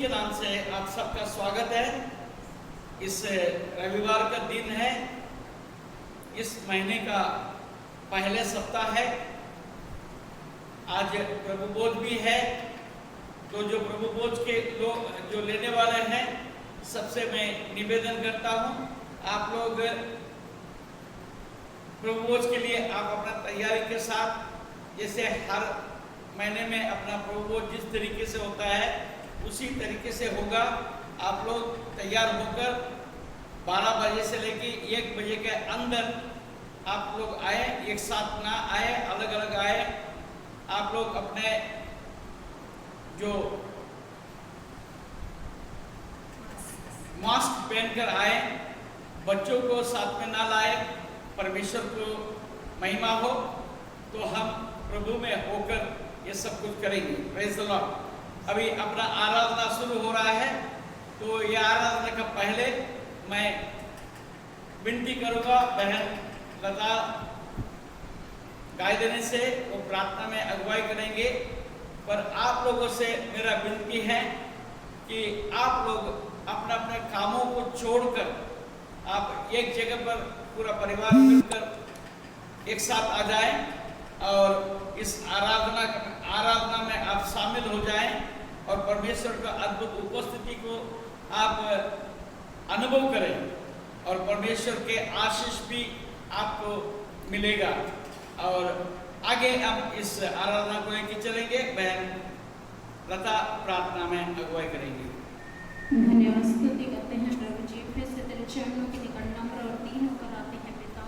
के नाम से आप सबका स्वागत है। इस रविवार का दिन है, इस महीने का पहले सप्ताह है। आज प्रभु बोध भी है, तो जो प्रभु बोध के लोग जो लेने वाले हैं, सबसे मैं निवेदन करता हूँ, आप लोग प्रभु बोध के लिए आप अपना तैयारी के साथ, जैसे हर महीने में अपना प्रभु बोध जिस तरीके से होता है उसी तरीके से होगा। आप लोग तैयार होकर 12 बजे से लेके 1 बजे के अंदर आप लोग आए, एक साथ ना आए, अलग अलग आए। आप लोग अपने जो मास्क पहनकर आए, बच्चों को साथ में ना लाए। परमेश्वर को महिमा हो तो हम प्रभु में होकर ये सब कुछ करेंगे। Praise the Lord. अभी अपना आराधना शुरू हो रहा है, तो ये आराधना का पहले मैं विनती करूँगा, बहन लता गाय देने से वो प्रार्थना में अगुवाई करेंगे। पर आप लोगों से मेरा विनती है कि आप लोग अपने अपने कामों को छोड़कर आप एक जगह पर पूरा परिवार मिलकर एक साथ आ जाएं और इस आराधना में आप शामिल हो जाएं और परमेश्वर का अद्भुत उपस्थिति को आप अनुभव करें और परमेश्वर के आशीष भी आपको मिलेगा। और आगे हम इस आराधना को लेकर चलेंगे। बहन लता प्रार्थना में अगुवाई करेंगी। धन्यवाद, स्तुति करते हैं प्रभु जी, फिर से तेरे चरणों के निकट नम्र और दीन होकर आते हैं पिता।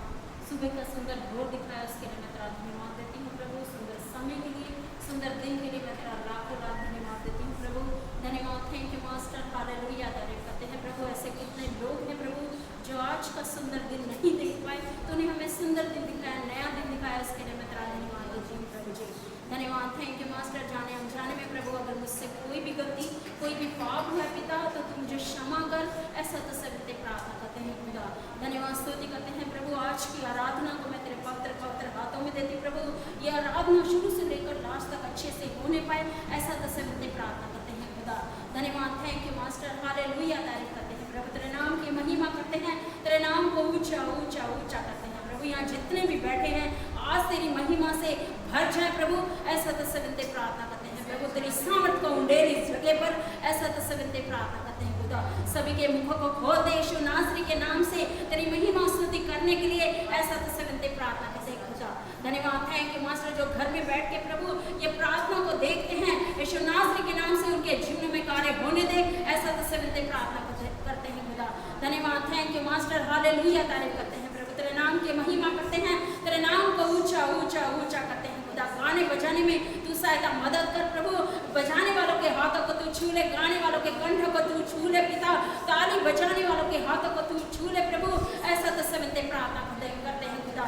सुबह का सुंदर भोर दिखाया, उसके लिए मैं तेरा धन्यवाद देती हूँ प्रभु। सुंदर समय के लिए, सुंदर दिन के लिए मैं तेरा लाखों लाख धन्यवाद देती हूँ प्रभु। धन्यवाद, थैंक यू मास्टर, हालेलुया तारीफ करते हैं प्रभु। ऐसे कितने लोग हैं प्रभु जो आज का सुंदर दिन नहीं देख पाए, तूने हमें सुंदर दिन दिखाया, नया दिन दिखाया, उसके लिए मैं तेरा धन्यवाद देती हूँ प्रभु जी। धन्यवाद, थैंक यू मास्टर। जाने अनजाने में प्रभु अगर मुझसे कोई भी गलती, कोई भी पाप हुआ पिता, तो तुम मुझे क्षमा कर, ऐसा तो सब प्रार्थना करते हैं खुदा। धन्यवाद, स्तुति करते हैं प्रभु। आज की आराधना को मैं तेरे पवित्र हाथों में देती प्रभु। यह आराधना शुरू से लेकर लास्ट तक अच्छे से होने पाए, ऐसा तो सब प्रार्थना करते हैं खुदा। धन्यवाद, थैंक यू मास्टर, हालेलुया तारीफ करते हैं प्रभु। तेरे नाम की महिमा करते हैं, तेरे नाम को ऊंचा ऊंचा ऊंचा करते हैं प्रभु। यहाँ जितने भी बैठे हैं आज तेरी महिमा से भर जाए प्रभु, ऐसा तो सब प्रार्थना करते हैं प्रभु। तेरी सामर्थ को उंडेर इस जगह पर, ऐसा तो सब प्रार्थना करते हैं खुदा। सभी के मुखों को खोल दे यीशु नासरी के नाम से तेरी महिमा स्तुति करने के लिए, ऐसा तो सब प्रार्थना करते हैं खुदा। धन्यवाद, थैंक यू मास्टर, जो घर में बैठ के प्रभु ये प्रार्थना को देखते हैं, यीशु नासरी के नाम से उनके जीवन में कार्य होने दे, ऐसा तो सब प्रार्थना करते हैं खुदा। धन्यवाद, थैंक यू मास्टर, हालेलुया तारीफ करते हैं प्रभु। तेरे नाम की महिमा करते हैं, तेरे नाम को ऊंचा ऊंचा ऊंचा करते हैं खुदा। गाने बजाने में तू सहायता मदद कर प्रभु। बजाने वालों के हाथों को तू छू ले, गाने वालों के कंठ को तू छू ले पिता। ताली बजाने वालों के हाथों को तू छू ले प्रभु, ऐसा तो सब प्रार्थना करते हैं खुदा।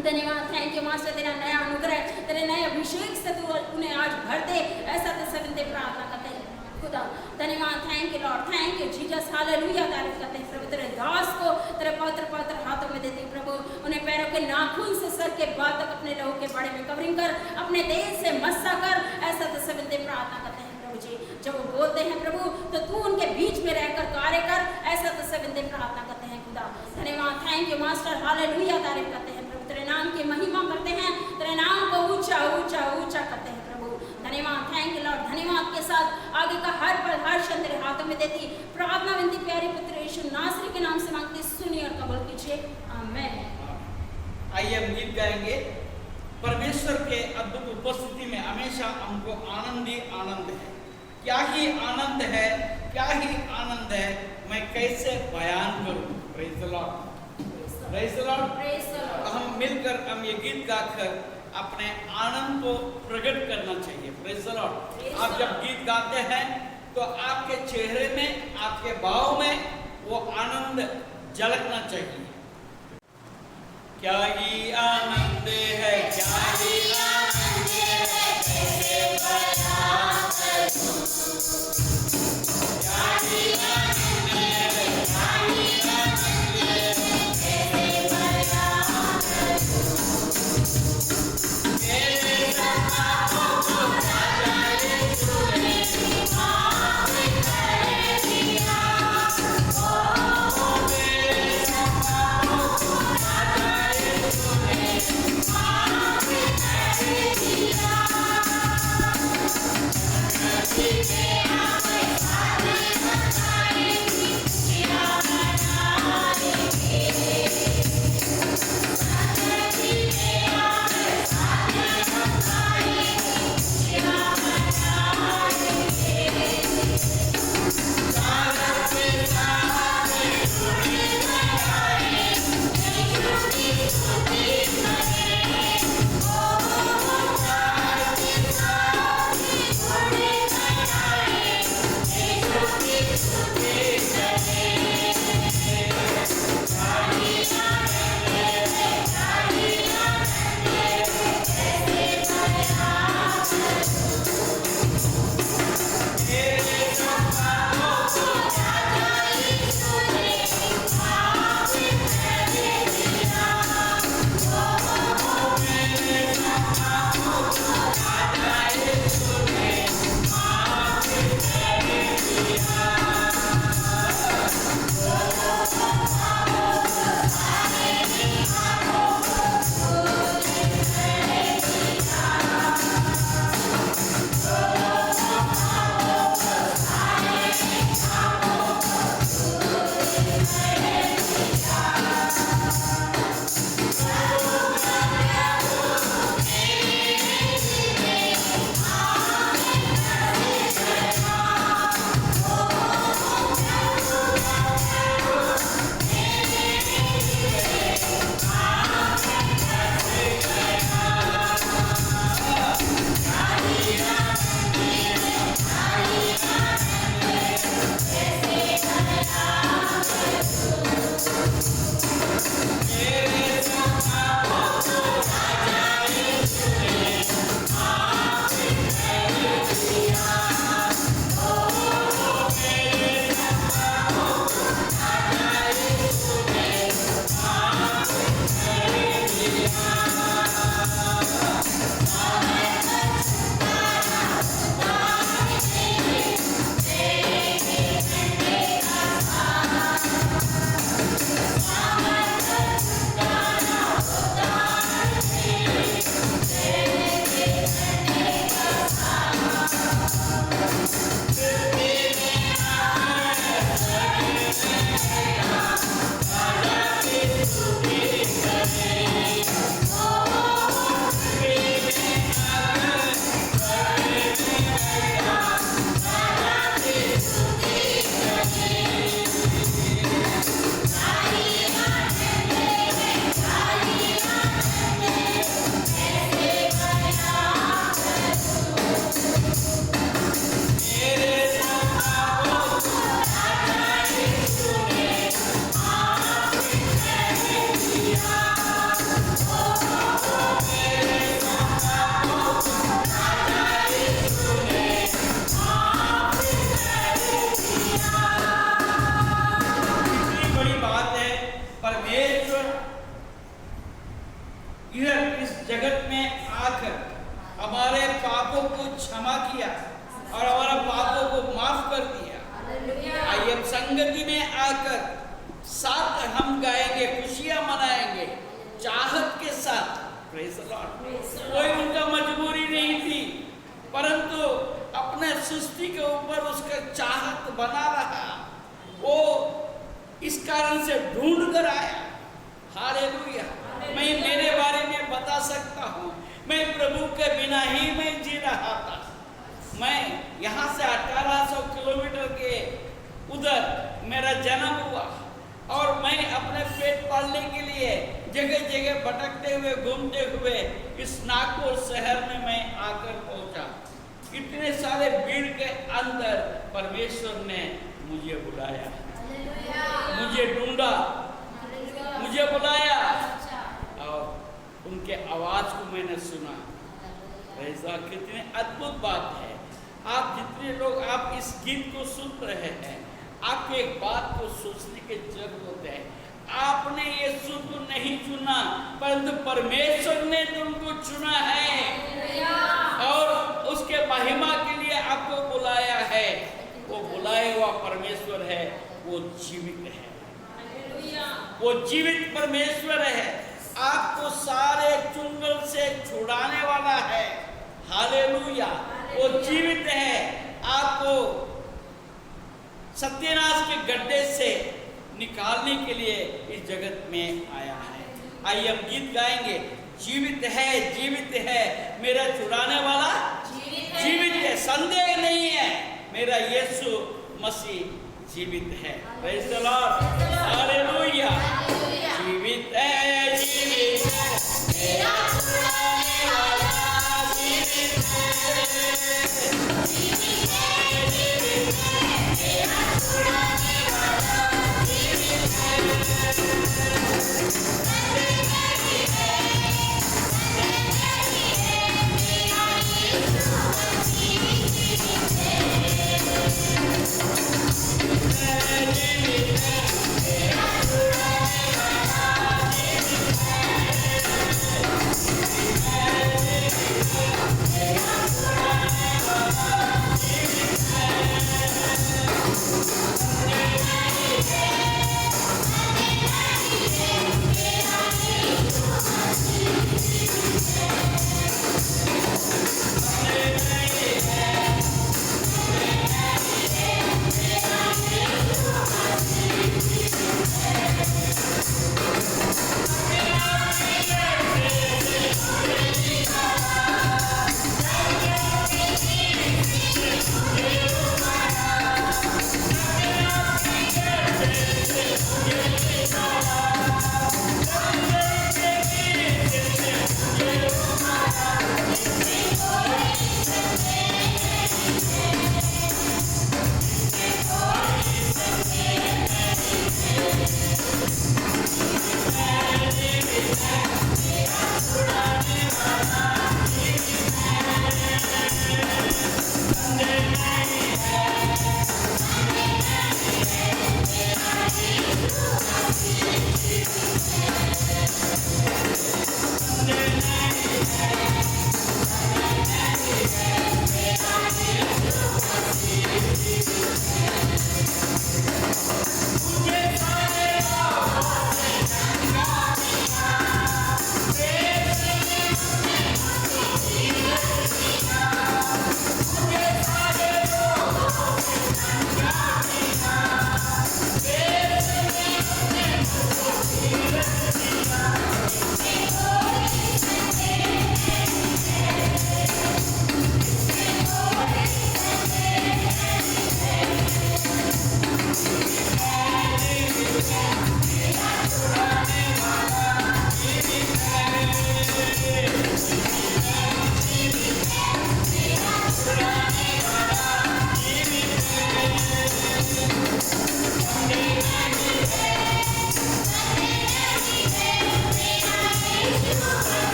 धन्यवाद, थैंक यू मास्टर, तेरा नया अनुग्रह, तेरे नए अभिषेक से तू उन्हें आज भर दे, ऐसा तो सब प्रार्थना करते हैं खुदा। धन्यवाद, thank you Lord, thank you Jesus, hallelujah तारीफ करते हैं प्रभु। तेरे दास को तेरे पवित्र हाथों में देते हैं प्रभु। उन्हें पैरों के नाखून से सर के बाद तक अपने लहू के बाड़े में कवरिंग कर, अपने देह से मस्सा कर, ऐसा तो सब प्रार्थना करते हैं प्रभु जी। जब वो बोलते हैं प्रभु तो तू उनके बीच में रहकर कार्य कर, ऐसा तो सब प्रार्थना करते हैं खुदा। धन्यवाद, थैंक यू मास्टर, हालेलुया तारीफ करते हैं प्रभु। तेरे नाम की महिमा करते हैं, तेरे नाम को ऊंचा ऊंचा ऊंचा करते हैं प्रभु। धन्यवाद, थैंक यू लॉर्ड। धन्यवाद के साथ आगे का हर पल हर क्षण तेरे हाथों में देती प्रार्थना विनती प्यारे पुत्र यीशु नासरी के नाम से मांगती, सुनिए और कबूल कीजिए, आमीन। आइए हम गीत गाएंगे। परमेश्वर के अद्भुत उपस्थिति में हमेशा हमको आनंद ही आनंद है। क्या ही आनंद है, क्या ही आनंद है, मैं कैसे बयान करूं। Praise the Lord, praise the Lord. तो हम मिलकर हम ये गीत गाकर अपने आनंद को प्रकट करना चाहिए। Praise the Lord. आप जब गीत गाते हैं तो आपके चेहरे में, आपके भाव में वो आनंद झलकना चाहिए। क्या ही आनंद है, क्या ही आनंद है, कैसे बयां करूं। क्या ही आनंद है, क्या ही आनंद है, कैसे बयां करूं। मेरे सपनों को राजा यीशु ने मां संगति में आकर साथ हम गाएंगे, खुशियां मनाएंगे चाहत के साथ। Praise the Lord. कोई उनका मजबूरी नहीं थी, परंतु अपने सृष्टि के ऊपर उसका चाहत बना रहा। वो इस कारण से ढूंढ कर आया। हालेलुया। मैं मेरे बारे में बता सकता हूँ, मैं प्रभु के बिना ही मैं जी रहा था। मैं यहाँ से 1800 किलोमीटर के उधर मेरा जन्म हुआ और मैं अपने पेट पालने के लिए जगह जगह भटकते हुए घूमते हुए इस नागपुर शहर में मैं आकर पहुंचा। इतने सारे भीड़ के अंदर परमेश्वर ने मुझे बुलाया, मुझे ढूंढा, मुझे बुलाया और उनके आवाज को मैंने सुना। ऐसा कितनी अद्भुत बात है। आप जितने लोग आप इस गीत को सुन रहे हैं, आपको एक बात को सोचने की जरूरत है। आपने यीशु को नहीं चुना, परंतु परमेश्वर ने तुमको चुना है और उसके महिमा के लिए आपको बुलाया है। वो बुलाया हुआ परमेश्वर है, वो जीवित है, वो जीवित परमेश्वर है। आपको सारे चुंगल से छुड़ाने वाला है। हालेलुया। वो जीवित है, आपको सत्यानाश के गड्ढे से निकालने के लिए इस जगत में आया है। आइए हम गीत गाएंगे। जीवित है, जीवित है, मेरा छुड़ाने वाला जीवित है, संदेह नहीं है, मेरा यीशु मसीह जीवित है। Praise the Lord. हालेलुया। जीवित है, जीवित है, मेरा छुड़ाने वाला जीवित है, जीवित है, जीवित है, मेरा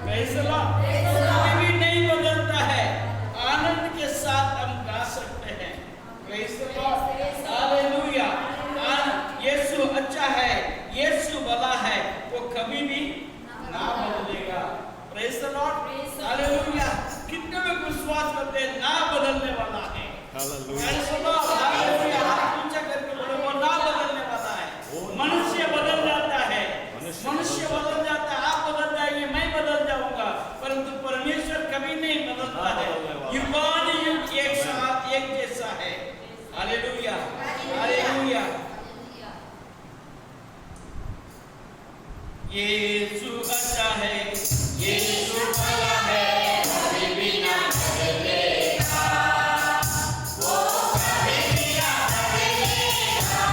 Praise the Lord. कभी भी नहीं बदलता है, आनंद के साथ हम गा सकते हैं। Praise the Lord. Hallelujah. यीशु अच्छा है, यीशु भला है, वो कभी भी ना बदलेगा। Praise the Lord. Hallelujah. कितने लोग विश्वास करते हैं ना बदलने वाला है? Praise the Lord. Hallelujah. हाथ ऊंचा करके बोलो वो ना बदलने वाला है। मनुष्य बदल जाता है, मनुष्य बदल जाता है, आप बदल जाएंगे, मैं बदल जाऊंगा, परंतु परमेश्वर कभी नहीं बदलता है। युगान युग एक साथ एक जैसा है। Hallelujah, hallelujah. यीशु अच्छा है, यीशु भला है, कभी भी ना बदलेगा, वो कभी भी ना बदलेगा।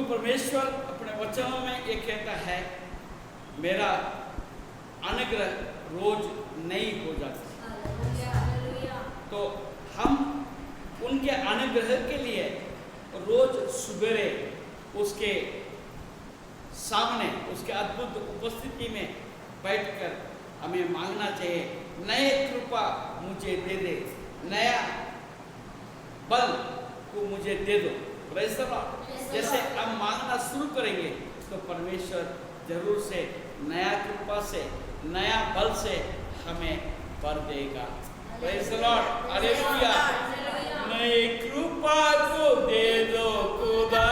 परमेश्वर अपने वचनों में ये कहता है, मेरा अनुग्रह रोज नई हो जाती। तो हम उनके अनुग्रह के लिए रोज सवेरे उसके सामने, उसके अद्भुत उपस्थिति में बैठकर हमें मांगना चाहिए, नए कृपा मुझे दे दे, नया बल को मुझे दे दो। Praise the Lord. जैसे हम मांगना शुरू करेंगे तो परमेश्वर जरूर से नया कृपा से, नया बल से हमें भर देगा। Praise the Lord. हालेलुया। नई कृपा को दे दो खुदा,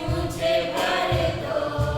मुझे भर दो।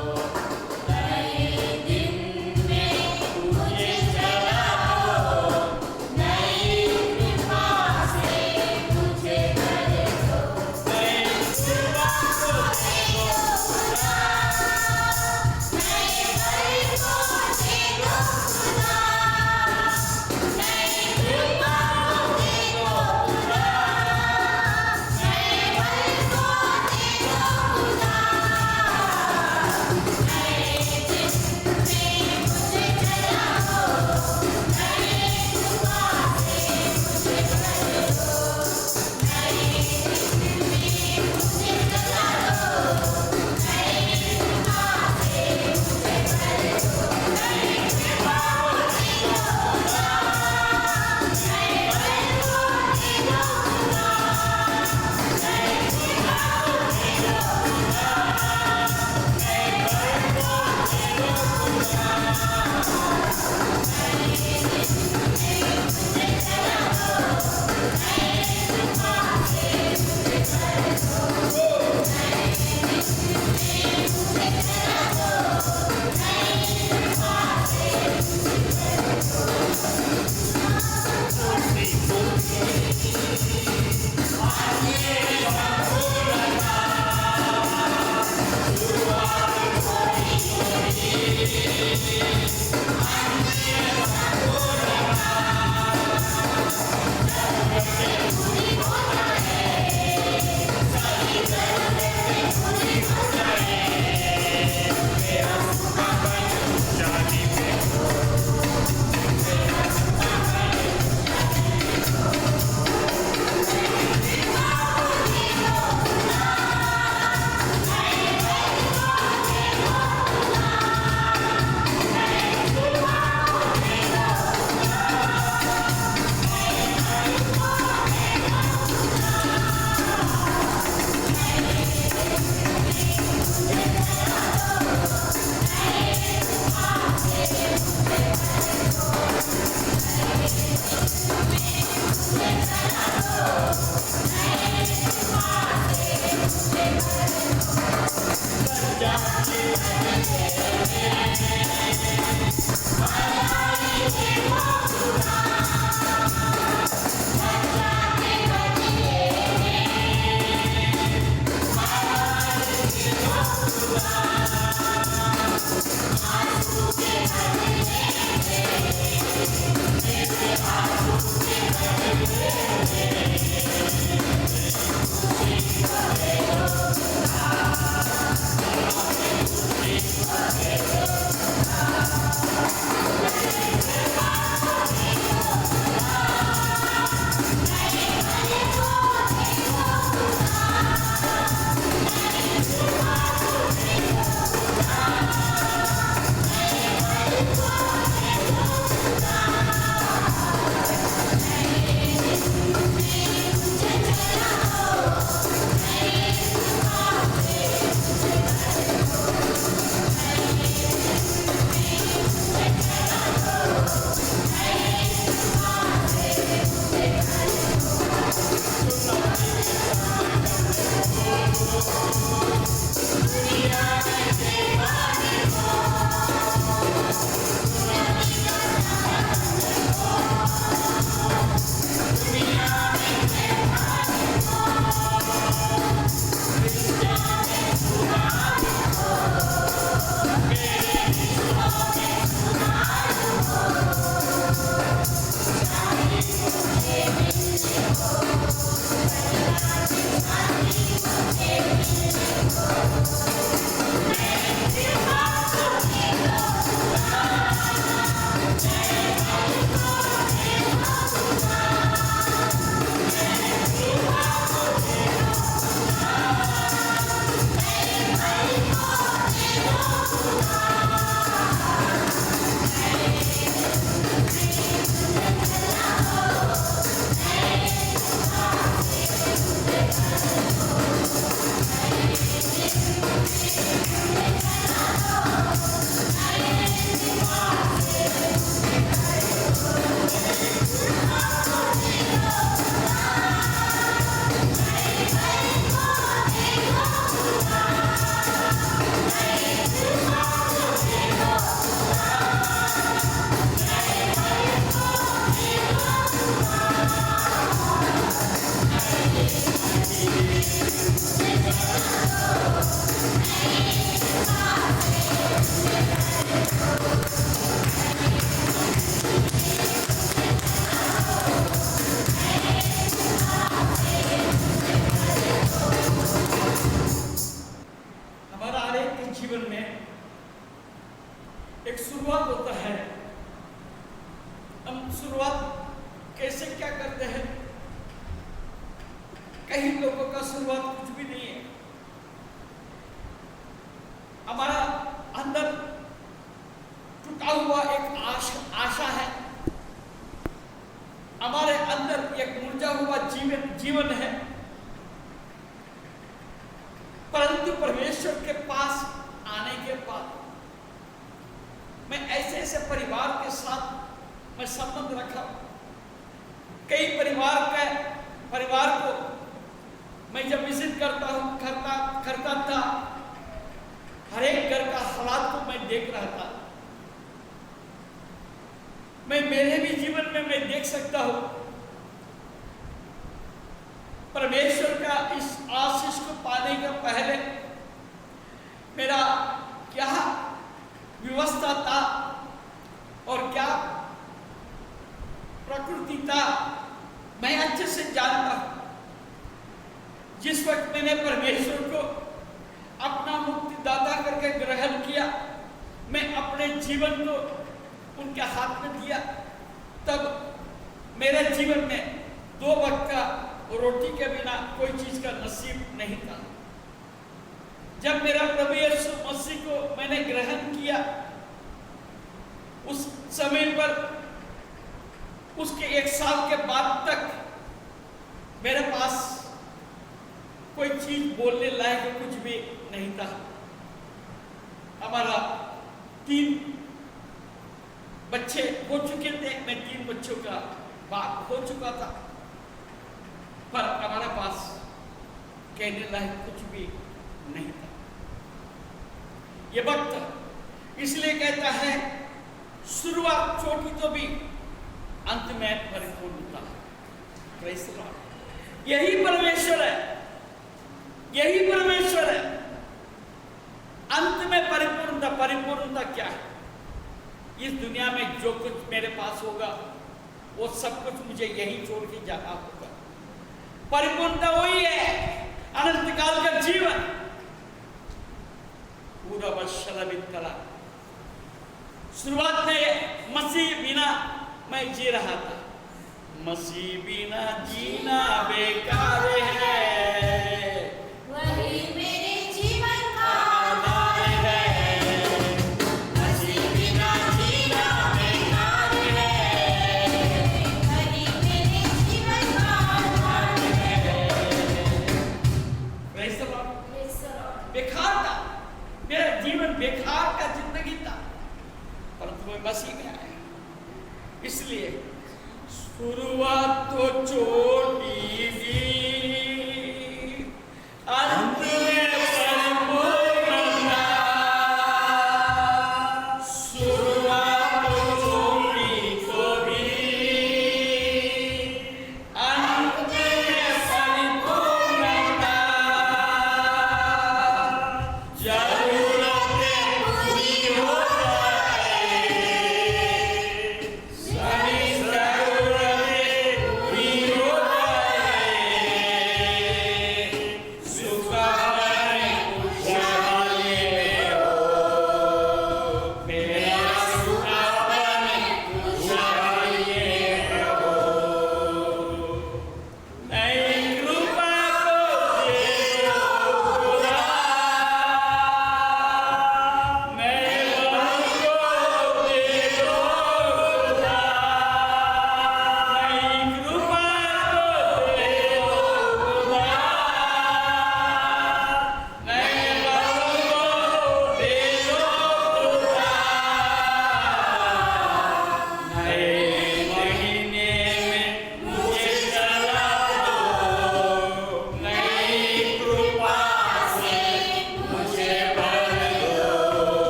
हमारा हर एक के जीवन में एक शुरुआत होता है। हम शुरुआत कैसे क्या करते हैं? कई लोगों का शुरुआत कुछ भी नहीं है। हमारा अंदर टूटा हुआ एक आशा है, हमारे अंदर एक मुरझा हुआ जीवन है, परंतु परमेश्वर के पास आने के बाद मैं ऐसे परिवार के साथ मैं संबंध रखा। कई परिवार को मैं जब विजिट करता था, हर एक घर का हालात को मैं देख रहा था। मैं मेरे भी जीवन में मैं देख सकता हूं परमेश्वर का इस आशीष को पाने के पहले मेरा क्या व्यवस्था था और क्या प्रकृति था, मैं अच्छे से जानता हूं। जिस वक्त मैंने परमेश्वर को अपना मुक्तिदाता करके ग्रहण किया, मैं अपने जीवन को उनके हाथ में दिया, तब मेरे जीवन में 2 वक्त का रोटी के बिना कोई चीज का नसीब नहीं था। जब मेरा प्रभु यीशु मसीह को मैंने ग्रहण किया, उस समय पर उसके 1 साल के बाद तक मेरे पास कोई चीज बोलने लायक कुछ भी नहीं था। हमारा 3 बच्चे हो चुके थे, मैं 3 बच्चों का बाप हो चुका था, पर हमारा पास कहने लायक कुछ भी नहीं था। ये वक्त इसलिए कहता है शुरुआत छोटी तो भी अंत में परिपूर्णता। Praise the Lord. यही परमेश्वर है, यही परमेश्वर है। अंत में परिपूर्णता क्या है? इस दुनिया में जो कुछ मेरे पास होगा वो सब कुछ मुझे यही छोड़ के जाना होगा। परिपूर्णता वही है, अनंत काल का जीवन, पूरा वशलवितला। शुरुआत में मसीह बिना मैं जी रहा था, मसीह बिना जीना बेकार है, वही मेरे जीवन का आधार है। मसीह बिना जीना बेकार है, वही मेरे जीवन का आधार है। Praise the Lord. बेकार था मेरा जीवन, बेकार का जिंदगी था, परंतु मैं मसीह में आया। इसलिए शुरुआत तो छोटी थी, अंत में परिपूर्णता। शुरुआत तो छोटी तो भी अंत में परिपूर्णता। जरूरतें पूरी हो जाए, सभी जरूरतें पूरी हो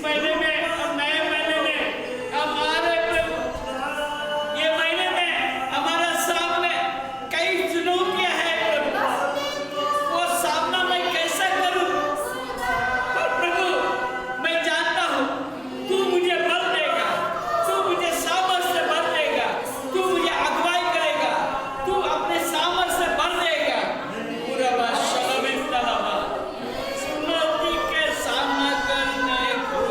महीने में और नए महीने में हमारे प्रभु ये महीने में हमारे सामने कई चुनौतियां हैं प्रभु, वो सामना मैं कैसे करूं? पर प्रभु मैं जानता हूं तू मुझे बल देगा, तू मुझे सामर्थ से भर देगा, तू मुझे अगुवाई करेगा, तू अपने सामर्थ से भर देगा। पूरा चुनौती के सामना करने को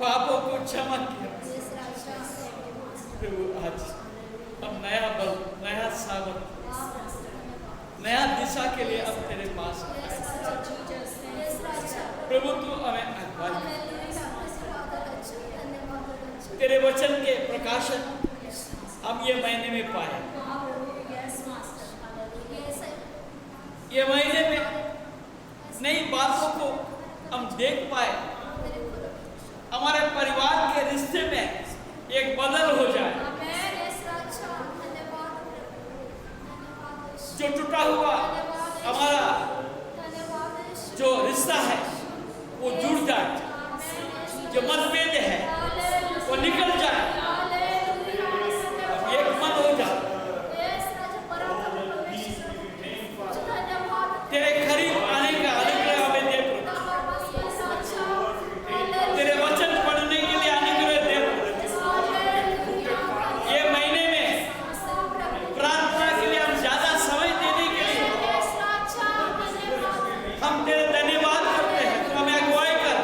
पापों को क्षमा किया। Yes, Raja. प्रभु आज अब नया बल, नया सामर्थ, धन्यवाद। नया दिशा के लिए अब तेरे पास आए। Yes, Raja. Yes, Raja. प्रभु तू हमें अगुवाई कर। धन्यवाद। तेरे वचन के प्रकाशन हम ये महीने में पाए। Yes, Master. Yes, ये महीने में नई बातों को हम देख पाए। हमारे परिवार के रिश्ते में एक बदल हो जाए। Yes, Raja. धन्यवाद। जो टूटा हुआ हमारा जो रिश्ता है वो जुड़ जाए, जो मतभेद है वो निकल जाए, एक मन हो जाए, तेरे करीब आने का अनुग्रह हमें दे प्रभु। तेरे वचन पढ़ने के लिए अनुग्रह दे प्रभु। ये महीने में प्रार्थना के लिए हम ज्यादा समय देने के लिए हम तेरे धन्यवाद करते हैं। तू हमें अगुवाई कर,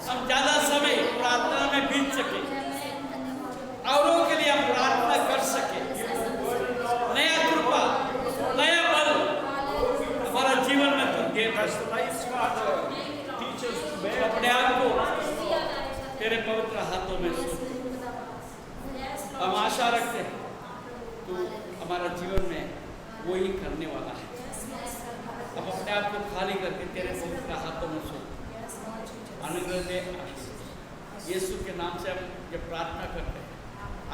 हम ज्यादा समय प्रार्थना में बीत सके, औरों के लिए हम प्रार्थना कर सके। नया कृपा, नया बल हमारा जीवन में तू दे। अपने आप को तेरे पवित्र हाथों में सौंप। हम आशा रखते हैं तू हमारा जीवन में वही करने वाला है। हम अपने आप को खाली करके तेरे पवित्र हाथों में सौंप। अनुग्रह दे। यीशु के नाम से हम जब प्रार्थना करते हैं,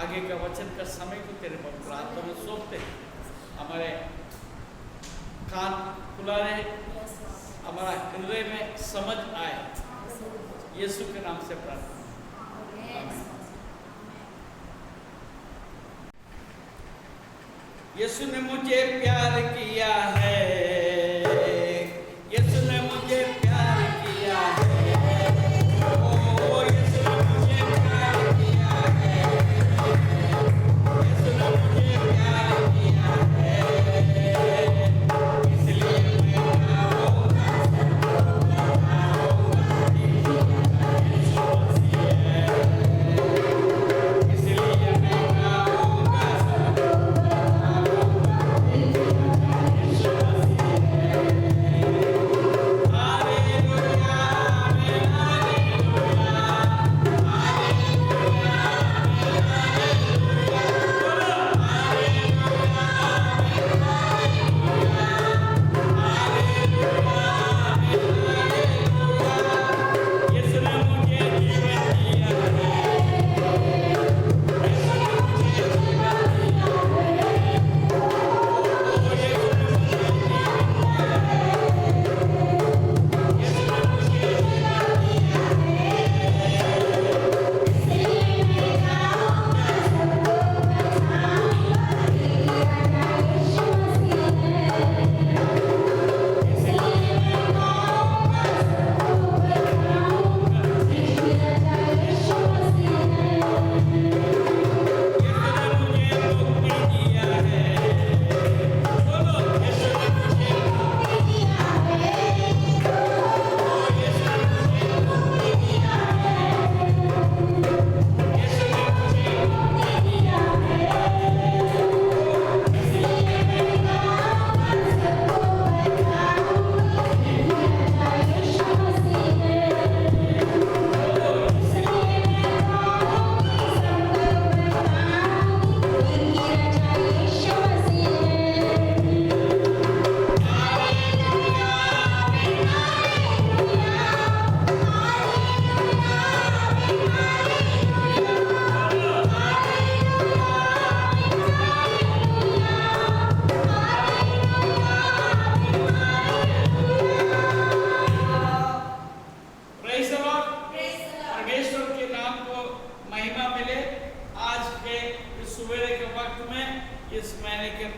आगे का वचन का समय को तेरे पवित्र हाथों में सौंपते हैं। हमारे कान खुला रहे, हमारा हृदय में समझ आए। यीशु के नाम से प्रार्थना। यीशु ने मुझे प्यार किया है, यीशु ने मुझे प्यार किया है, ओ यीशु ने मुझे प्यार किया है, यीशु ने मुझे प्यार किया है, इसलिए मैं गाऊंगा, इसलिए मैं गाऊंगा।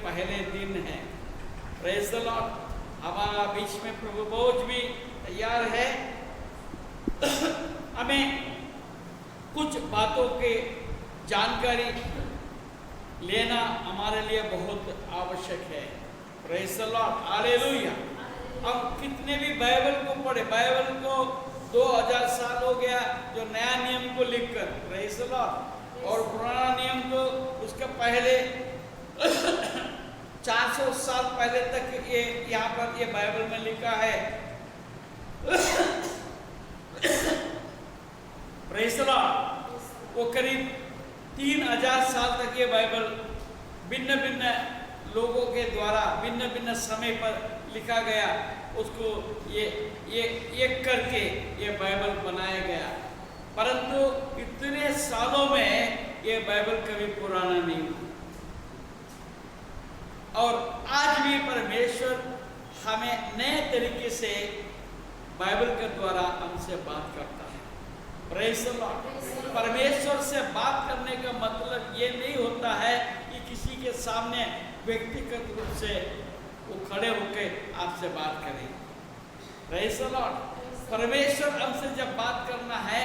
पहले दिन है। Praise the Lord. हमारा बीच में प्रभु बोझ भी तैयार है। हमें कुछ बातों के जानकारी लेना हमारे लिए बहुत आवश्यक है। Praise the Lord, hallelujah. हम कितने भी बाइबल को पढ़े, बाइबल को 2000 साल हो गया जो नया नियम को लिखकर, प्रेज़ द लॉर्ड। और पुराना नियम तो उसके पहले 400 साल पहले तक ये यहाँ पर ये बाइबल में लिखा है। Praise the Lord. वो करीब 3000 साल तक ये बाइबल भिन्न भिन्न लोगों के द्वारा भिन्न भिन्न समय पर लिखा गया, उसको ये एक करके ये बाइबल बनाया गया। परंतु इतने सालों में ये बाइबल कभी पुराना नहीं हुआ। और आज भी परमेश्वर हमें नए तरीके से बाइबल के द्वारा हमसे बात करता है। Praise the Lord. परमेश्वर से बात करने का मतलब ये नहीं होता है कि किसी के सामने व्यक्तिगत रूप से वो खड़े होकर आपसे बात करें। Praise the Lord. परमेश्वर हमसे जब बात करना है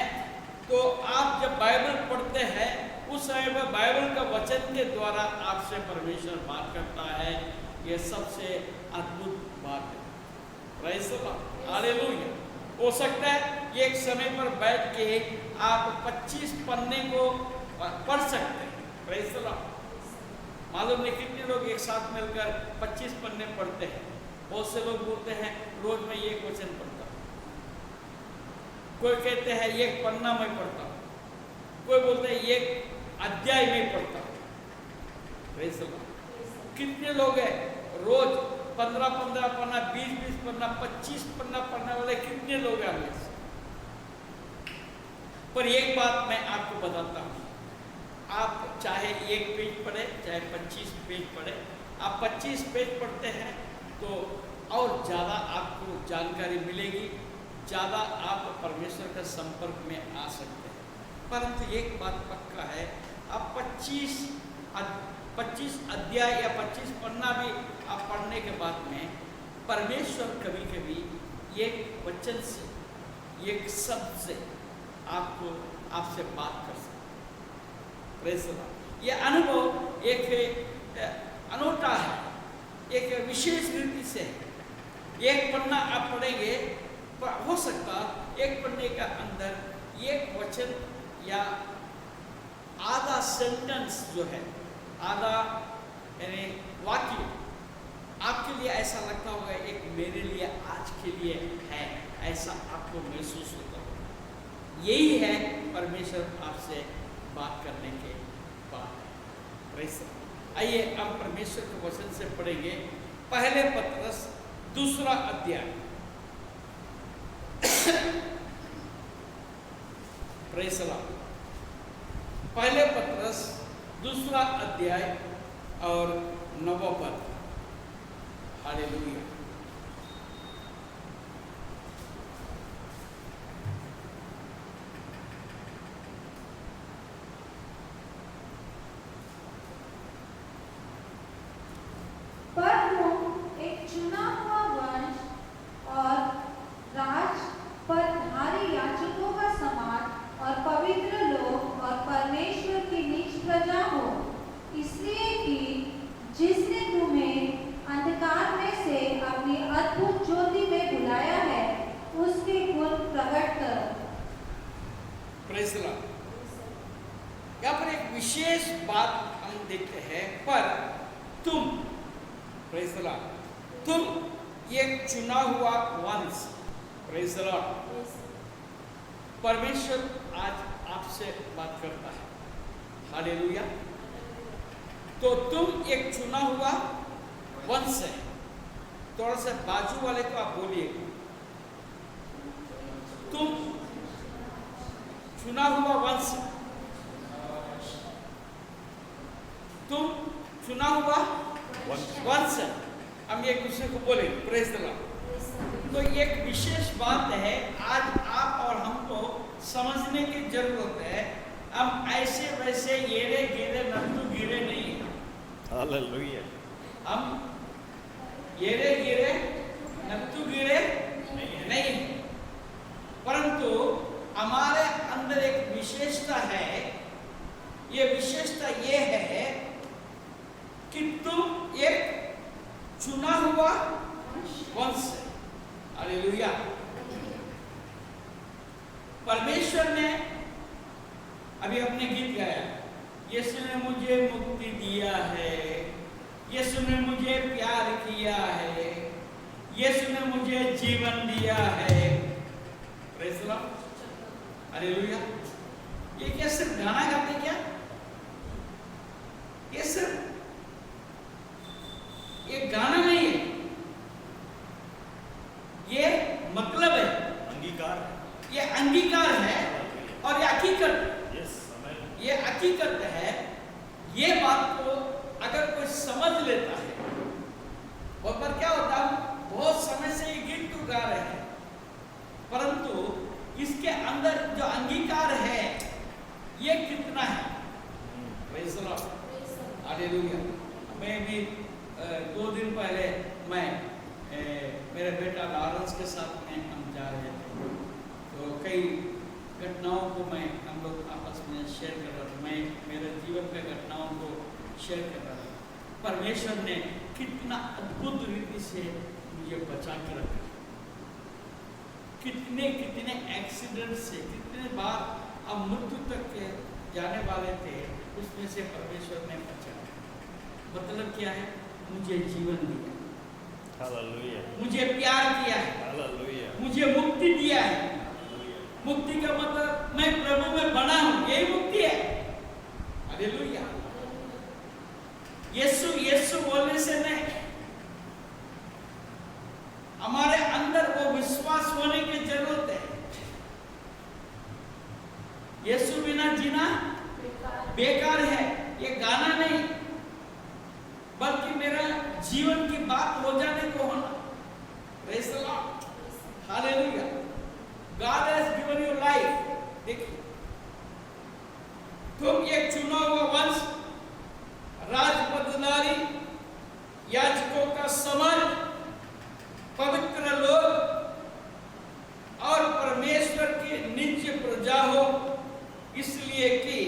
तो आप जब बाइबल पढ़ते हैं उस समय में बाइबल का वचन के द्वारा आपसे परमेश्वर बात करता है। ये सबसे अद्भुत बात है। Praise the Lord. हालेलुया। हो सकता है एक समय पर बैठ के आप 25 पन्ने को पढ़ सकते हैं। Praise the Lord. मालूम नहीं कितने लोग एक साथ मिलकर 25 पन्ने पढ़ते हैं। बहुत से लोग बोलते हैं रोज में एक वचन पढ़ता हूँ, कोई कहते हैं एक पन्ना में पढ़ता हूँ, कोई बोलते हैं एक अध्याय में पढ़ता हूँ। Praise the Lord. कितने लोग हैं रोज 15-15 पन्ना, 20-20 पन्ना, 25 पन्ना पढ़ने वाले कितने लोग हैं हमें से? पर एक बात मैं आपको बताता हूँ, आप चाहे एक पेज पढ़े चाहे 25 पेज पढ़े, आप 25 पेज पढ़ते हैं तो और ज़्यादा आपको जानकारी मिलेगी, ज़्यादा आप परमेश्वर के संपर्क में आ सकते हैं। परंतु एक बात पक्का है, आप 25 अध्याय या 25 पन्ना भी आप पढ़ने के बाद में परमेश्वर कभी कभी एक वचन से, एक शब्द से आपसे बात कर सकते हैं। Praise the Lord. ये अनुभव एक अनूठा है, एक विशेष रीति से है। एक पन्ना आप पढ़ेंगे, हो सकता एक पन्ने का अंदर एक वचन या आधा सेंटेंस जो है, आधा यानी वाक्य आपके लिए ऐसा लगता होगा एक मेरे लिए आज के लिए है, ऐसा आपको महसूस होता होगा। यही है परमेश्वर आपसे बात करने के बाद। आइए अब परमेश्वर के वचन से पढ़ेंगे पहले पत्रस 2 अध्याय। Praise the Lord. पहले पत्रस 2 अध्याय और 9वां पद। हालेलुया। पर तुम एक चुना हुआ वंश और राज पदधारी याजकों का समाज और पवित्र लोग और परमेश्वर की निज प्रजा हो, इसलिए कि जिसने तुम्हें अंधकार में से अपनी अद्भुत ज्योति में बुलाया है, उसके गुण प्रकट करो। Praise the Lord. यहाँ पर एक विशेष बात हम देखते हैं, पर तुम, प्रेज़ द लॉर्ड, तुम एक चुना हुआ वंश। Praise the Lord. परमेश्वर आज आपसे बात करता है। हालेलुया। तो तुम एक चुना हुआ वंश है। थोड़ा सा बाजू वाले को आप बोलिए, तुम चुना हुआ वंश, तुम चुना हुआ वंश। हम एक दूसरे को बोले प्रेज़ द लॉर्ड। तो एक विशेष बात है, आज आप और हमको समझने की जरूरत है। हम ऐसे वैसे येरे गिरे नट्टू गिरे नहीं हैं। हालेलुया। हम येरे गिरे नट्टू गिरे नहीं, परंतु हमारे अंदर एक विशेषता है। ये विशेषता ये है कि तुम एक चुना हुआ वंश है। हालेलुया। परमेश्वर ने अभी अपने गीत गाया, यीशु ने मुझे मुक्ति दिया है, यीशु ने मुझे प्यार किया है, यीशु ने मुझे जीवन दिया है। Praise the Lord, hallelujah. ये क्या सिर्फ गाना गाते क्या? ये सिर्फ ये गाना नहीं है, ये मतलब है, अंगीकार, ये अंगीकार है और ये हकीकत, यस, ये हकीकत है। ये बात को अगर कोई समझ लेता है, बहुत बार क्या होता है, बहुत समय से ये गीत तो गा रहे हैं, परंतु इसके अंदर जो अंगीकार है ये कितना है। Praise the Lord, hallelujah. मैं भी 2 दिन पहले मैं मेरे बेटा लॉरेंस के साथ में हम जा रहे थे, तो कई घटनाओं को हम लोग आपस में शेयर कर रहे थे। मैं मेरे जीवन के घटनाओं को शेयर कर रहा था। परमेश्वर ने कितना अद्भुत रीति से मुझे बचा के रखा, कितने कितने एक्सीडेंट से, कितने बार अब मृत्यु तक के जाने वाले थे, उसमें से परमेश्वर ने बचाया। मतलब क्या है? मुझे जीवन दिया, हालेलुया, मुझे प्यार किया है, हालेलुया, मुझे मुक्ति दिया है। मुक्ति का मतलब मैं प्रभु में बना हूं, यही मुक्ति है। हालेलुया। यीशु यीशु बोलने से नहीं, हमारे अंदर वो विश्वास होने की जरूरत है। यीशु बिना जीना बेकार है, ये गाना नहीं, बल्कि मेरा जीवन की बात हो जाने को होना। Praise the Lord, hallelujah. God has given you life. देखिए, तुम एक चुना हुआ वंश, राजपदनारी, याजकों का समाज, पवित्र लोग और परमेश्वर की नित्य प्रजा हो, इसलिए कि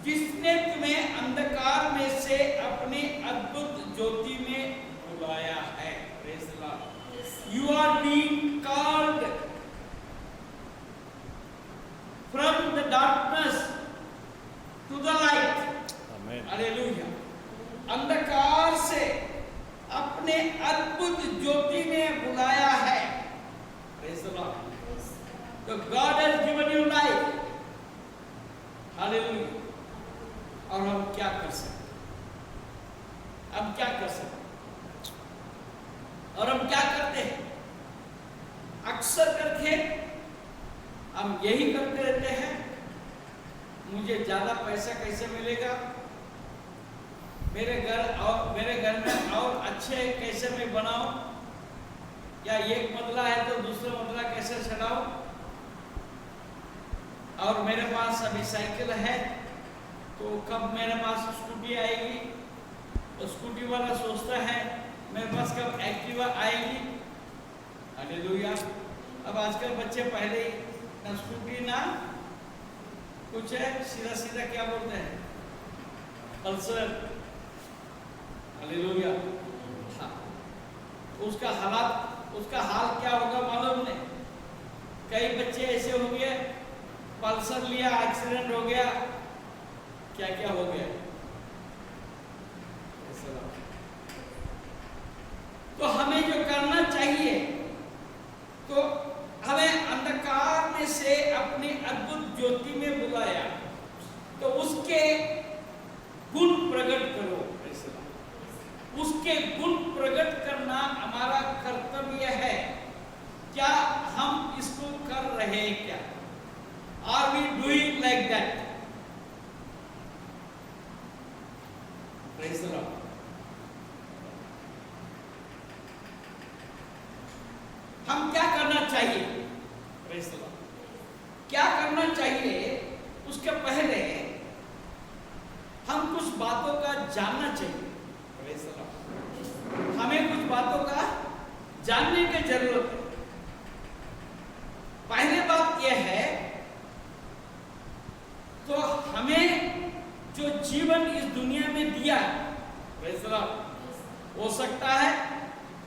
जिसने तुम्हें अंधकार में से अपनी अद्भुत ज्योति में बुलाया है। Praise the Lord. You are being called from the darkness to the light. आमीन, हालेलुया। अंधकार से अपने अद्भुत ज्योति में बुलाया है। Praise the Lord. तो God has given you life. Hallelujah. और हम क्या कर सकते? हम क्या कर सकते? और हम क्या करते हैं? अक्सर करके हम यही करते रहते हैं, मुझे ज्यादा पैसा कैसे मिलेगा, मेरे घर में और अच्छे कैसे मैं बनाऊं, या एक बदला है तो दूसरा बदला कैसे चढ़ाऊं, और मेरे पास अभी साइकिल है तो कब मेरे पास स्कूटी आएगी। तो स्कूटी वाला सोचता है मेरे पास कब एक्टिवा आएगी। हालेलुया। अब आजकल बच्चे पहले ही ना स्कूटी ना कुछ है, सीधा सीधा क्या बोलते हैं, पल्सर। हालेलुया। हाँ, उसका हाल क्या होगा मालूम नहीं। कई बच्चे ऐसे हो गए, पल्सर लिया, एक्सीडेंट हो गया, क्या क्या हो गया। तो हमें जो करना चाहिए, तो हमें अंधकार में से अपनी अद्भुत ज्योति में बुलाया, तो उसके गुण प्रकट करो। उसके गुण प्रकट करना हमारा कर्तव्य है। क्या हम इसको कर रहे हैं? क्या are we doing like that? Praise the lord. हम क्या करना चाहिए? Praise the lord. क्या करना चाहिए? उसके पहले हम कुछ बातों का जानना चाहिए। Praise the Lord. हमें कुछ बातों का जानने की जरूरत है। पहली बात यह है, तो हमें जो जीवन इस दुनिया में दिया है, प्रेज़ द लॉर्ड, हो सकता है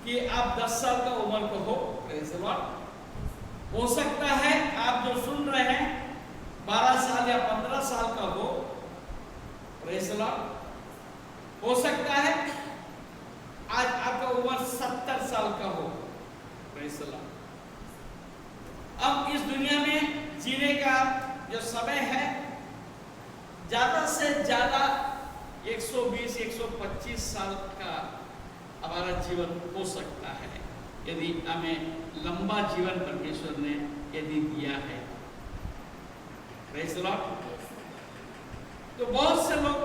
कि आप 10 साल का उम्र को हो, प्रेज़ द लॉर्ड। हो सकता है आप जो सुन रहे हैं 12 साल या 15 साल का हो, प्रेज़ द लॉर्ड। हो सकता है आज आपका उम्र 70 साल का हो, प्रेज़ द लॉर्ड। अब इस दुनिया में जीने का जो समय है, ज्यादा से ज्यादा 120-125 साल का हमारा जीवन हो सकता है, यदि हमें लंबा जीवन परमेश्वर ने यदि दिया है, प्रेज़ द लॉर्ड। तो बहुत से लोग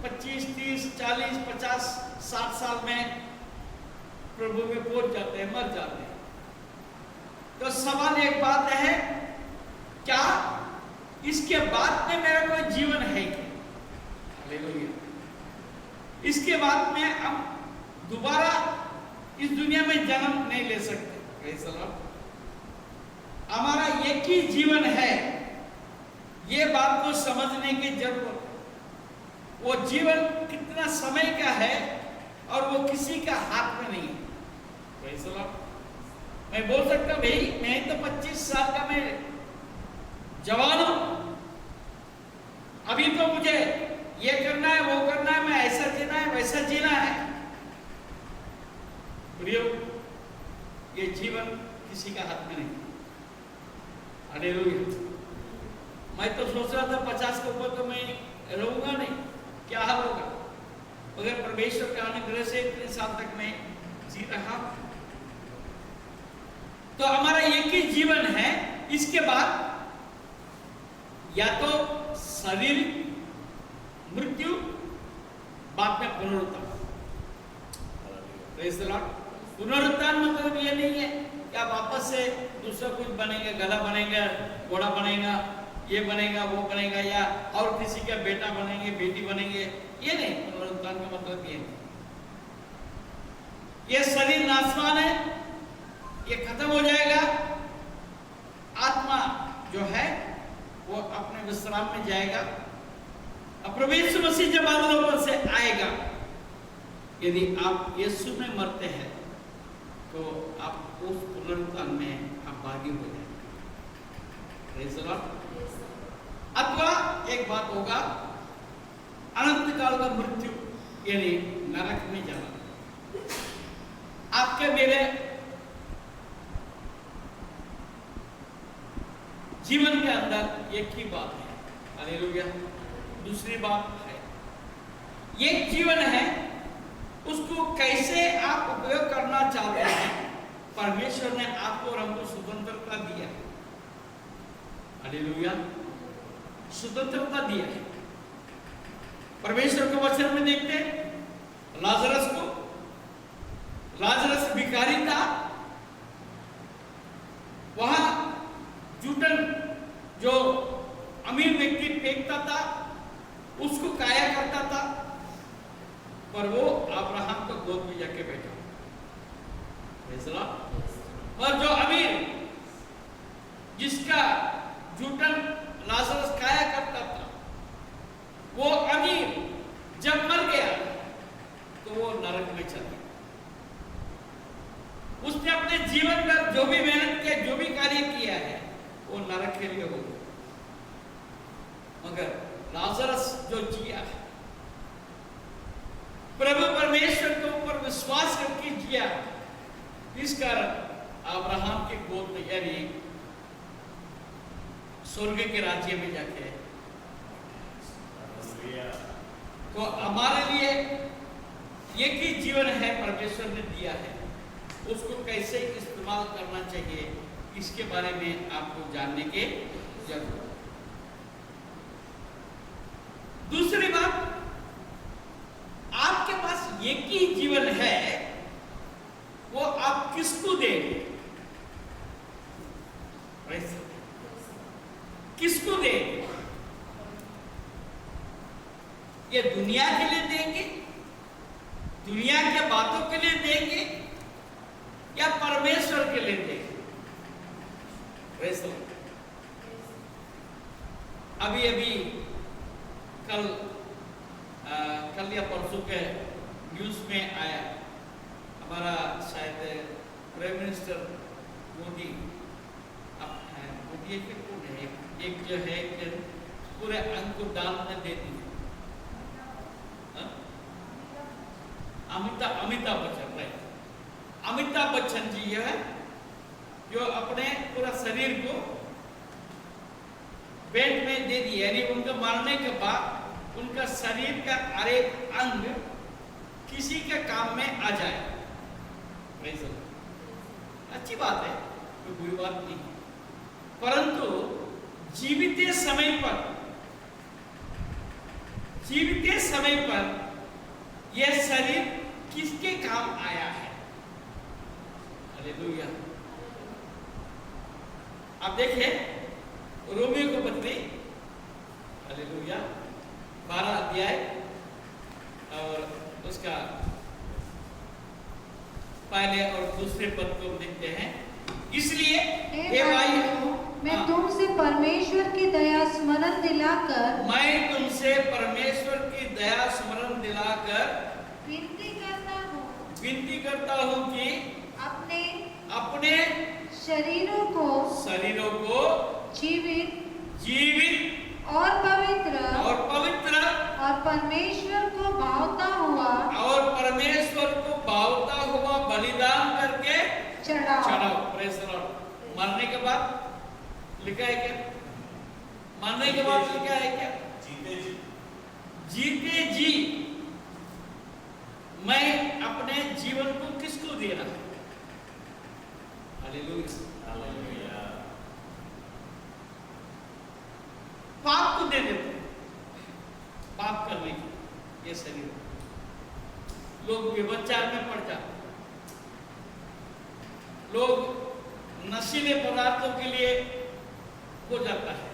25, 30, 40, 50, 60 साल में प्रभु में पहुंच जाते हैं, मर जाते हैं। तो सवाल एक बात है, क्या इसके बाद में मेरा कोई जीवन है क्या? हालेलुया। इसके बाद में हम दोबारा इस दुनिया में जन्म नहीं ले सकते, प्रेज़ द लॉर्ड। हमारा एक ही जीवन है, ये बात को समझने की जरूरत है। वो जीवन कितना समय का है और वो किसी का हाथ में नहीं है, प्रेज़ द लॉर्ड। मैं बोल सकता भाई मैं तो 25 साल का मैं जवान हूं, अभी तो मुझे ये करना है, वो करना है, मैं ऐसा जीना है, वैसा जीना है। प्रियो, ये जीवन किसी का हाथ में नहीं। हालेलुया। मैं तो सोच रहा था 50 के ऊपर तो मैं रहूंगा नहीं, क्या हाल होगा, मगर परमेश्वर के अनुग्रह से इतने साल तक मैं जी रहा। तो हमारा एक ही जीवन है, इसके बाद या तो शरीर मृत्यु, बाद में पुनरुत्थान। Praise the Lord. पुनरुत्थान मतलब ये नहीं है कि आप वापस से दूसरा कुछ बनेंगे, गधा बनेगा, घोड़ा बनेगा, ये बनेगा, वो बनेगा, या और किसी का बेटा बनेंगे, बेटी बनेंगे, ये नहीं। पुनरुत्थान का मतलब ये नहीं। ये शरीर नाशवान है, ये खत्म हो जाएगा। आत्मा जो है वो अपने विश्राम में जाएगा। अब प्रभु यीशु मसीह जब बादलों पर से आएगा, यदि आप यीशु में मरते हैं तो आप उस पुनरुत्थान में आप भागी हो जाएंगे, प्रेज़ द लॉर्ड। अथवा एक बात होगा, अनंत काल का मृत्यु, यानी नरक में जाना। आपके मेरे जीवन के अंदर एक ही बात है, हालेलुया। दूसरी बात है, एक जीवन है, उसको कैसे आप उपयोग करना चाहते हैं। परमेश्वर ने आपको और हमको स्वतंत्रता दिया है, हालेलुया। स्वतंत्रता दिया है। परमेश्वर के वचन में देखते हैं लाजरस को, लाजरस भिखारी था, वहां जूठन जो अमीर व्यक्ति फेंकता था उसको काया करता था, पर वो अब्राहम को गोद में जाके बैठा। और जो अमीर जिसका जूठन लाजरस काया करता था, वो अमीर जब मर गया तो वो नरक में चला गया। उसने अपने जीवन में जो भी मेहनत किया, जो भी कार्य किया है, वो नरक के लिए हो गया। मगर लाजरस जो जिया, प्रभु परमेश्वर के ऊपर विश्वास करके जिया, इस कारण अब्राहम के गोद में, यानी स्वर्ग के राज्य में जाके, तो हमारे लिए एक ही जीवन है परमेश्वर ने दिया है, उसको कैसे इस्तेमाल करना चाहिए इसके बारे में आपको जानने के जरूरत है। दूसरी बात, आपके पास एक ही जीवन है, वो आप किसको देंगे? किसको देंगे? ये दुनिया के लिए देंगे, दुनिया के बातों के लिए देंगे, या परमेश्वर के लिए देंगे? अभी अभी कल या परसों के न्यूज में आया, हमारा शायद प्राइम मिनिस्टर मोदी ये फिर कौन है? एक जो है कि पूरे अंग को दान में दे दी। हाँ? अमिताभ बच्चन, राइट। अमिताभ बच्चन जी है जो अपने पूरा शरीर को बेल्ट में दे दिए, यानी उनका मरने के बाद उनका शरीर का हर एक अंग किसी के काम में आ जाए। अच्छी बात है, कोई बुरी बात नहीं, परंतु जीवित समय पर यह शरीर किसके काम आया है? हालेलुया। अब देखिए रोमियो को पत्री, हालेलुया, 12 अध्याय और उसका पहले और दूसरे पद को देखते हैं। इसलिए हे भाइयों, मैं तुमसे परमेश्वर की दया स्मरण दिलाकर विनती करता हूँ कि अपने शरीरों को जीवित और पवित्र और परमेश्वर को भावता हुआ बलिदान करके चढ़ाओ। Praise the Lord. मरने के बाद लिखा है क्या? मरने के बाद लिखा है क्या? जीते जी मैं अपने जीवन को किसको दे रहा हूं? हालेलुया। पाप को दे देते हैं, पाप करने की ये शरीर। लोग व्यभिचार में पड़ जाते, लोग नशीले पदार्थों के लिए हो जाता है।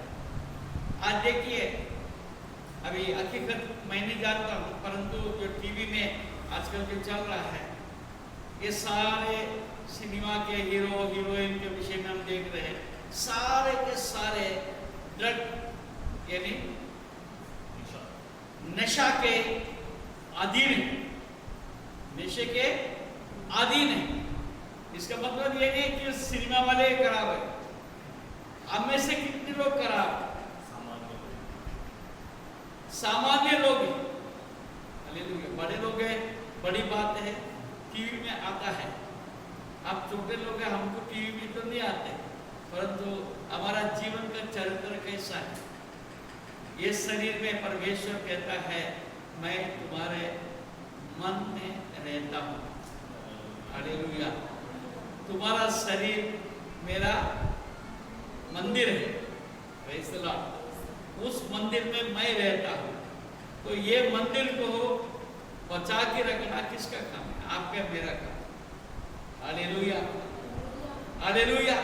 आज देखिए, अभी हकीकत मैं नहीं जानता हूं, परंतु जो टीवी में आजकल जो चल रहा है, ये सारे सिनेमा के हीरो हीरोइन के विषय में हम देख रहे हैं, सारे के सारे ड्रग यानी नशा के अधीन है, नशे के अधीन है। इसका मतलब ये नहीं कि सिनेमा वाले खराब है, हम में से कितने लोग खराब? सामान्य लोग हैं। हालेलुया। बड़े लोग हैं, बड़ी बात है, टीवी में आता है। आप छोटे लोग हैं, हमको टीवी में तो नहीं आते, परंतु हमारा जीवन का चरित्र कैसा है? ये शरीर में परमेश्वर कहता है मैं तुम्हारे मन में रहता हूँ। हालेलुया। तुम्हारा शरीर मेरा मंदिर है, प्रेज़ द लॉर्ड। उस मंदिर में मैं रहता हूँ। तो ये मंदिर को बचा के रखना किसका काम है? आपका, मेरा काम। Hallelujah, hallelujah.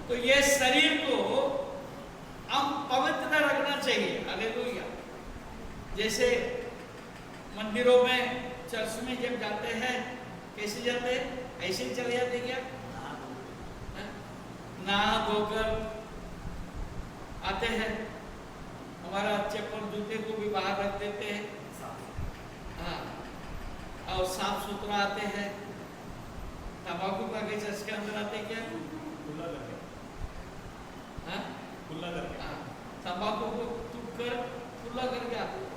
तो ये शरीर को हम पवित्र रखना चाहिए। हालेलुया। जैसे मंदिरों में, चर्च में जब जाते हैं, कैसे जाते हैं? ऐसे ही चले जाते क्या? नहा धोकर आते हैं, हमारा चप्पल जूते को भी बाहर रख देते हैं, हाँ, और साफ सुथरा आते हैं। तंबाकू का के चर्च के अंदर आते क्या? खुला करके, हाँ, खुला करके, हाँ, तंबाकू को टूट कर खुला करके आते हैं।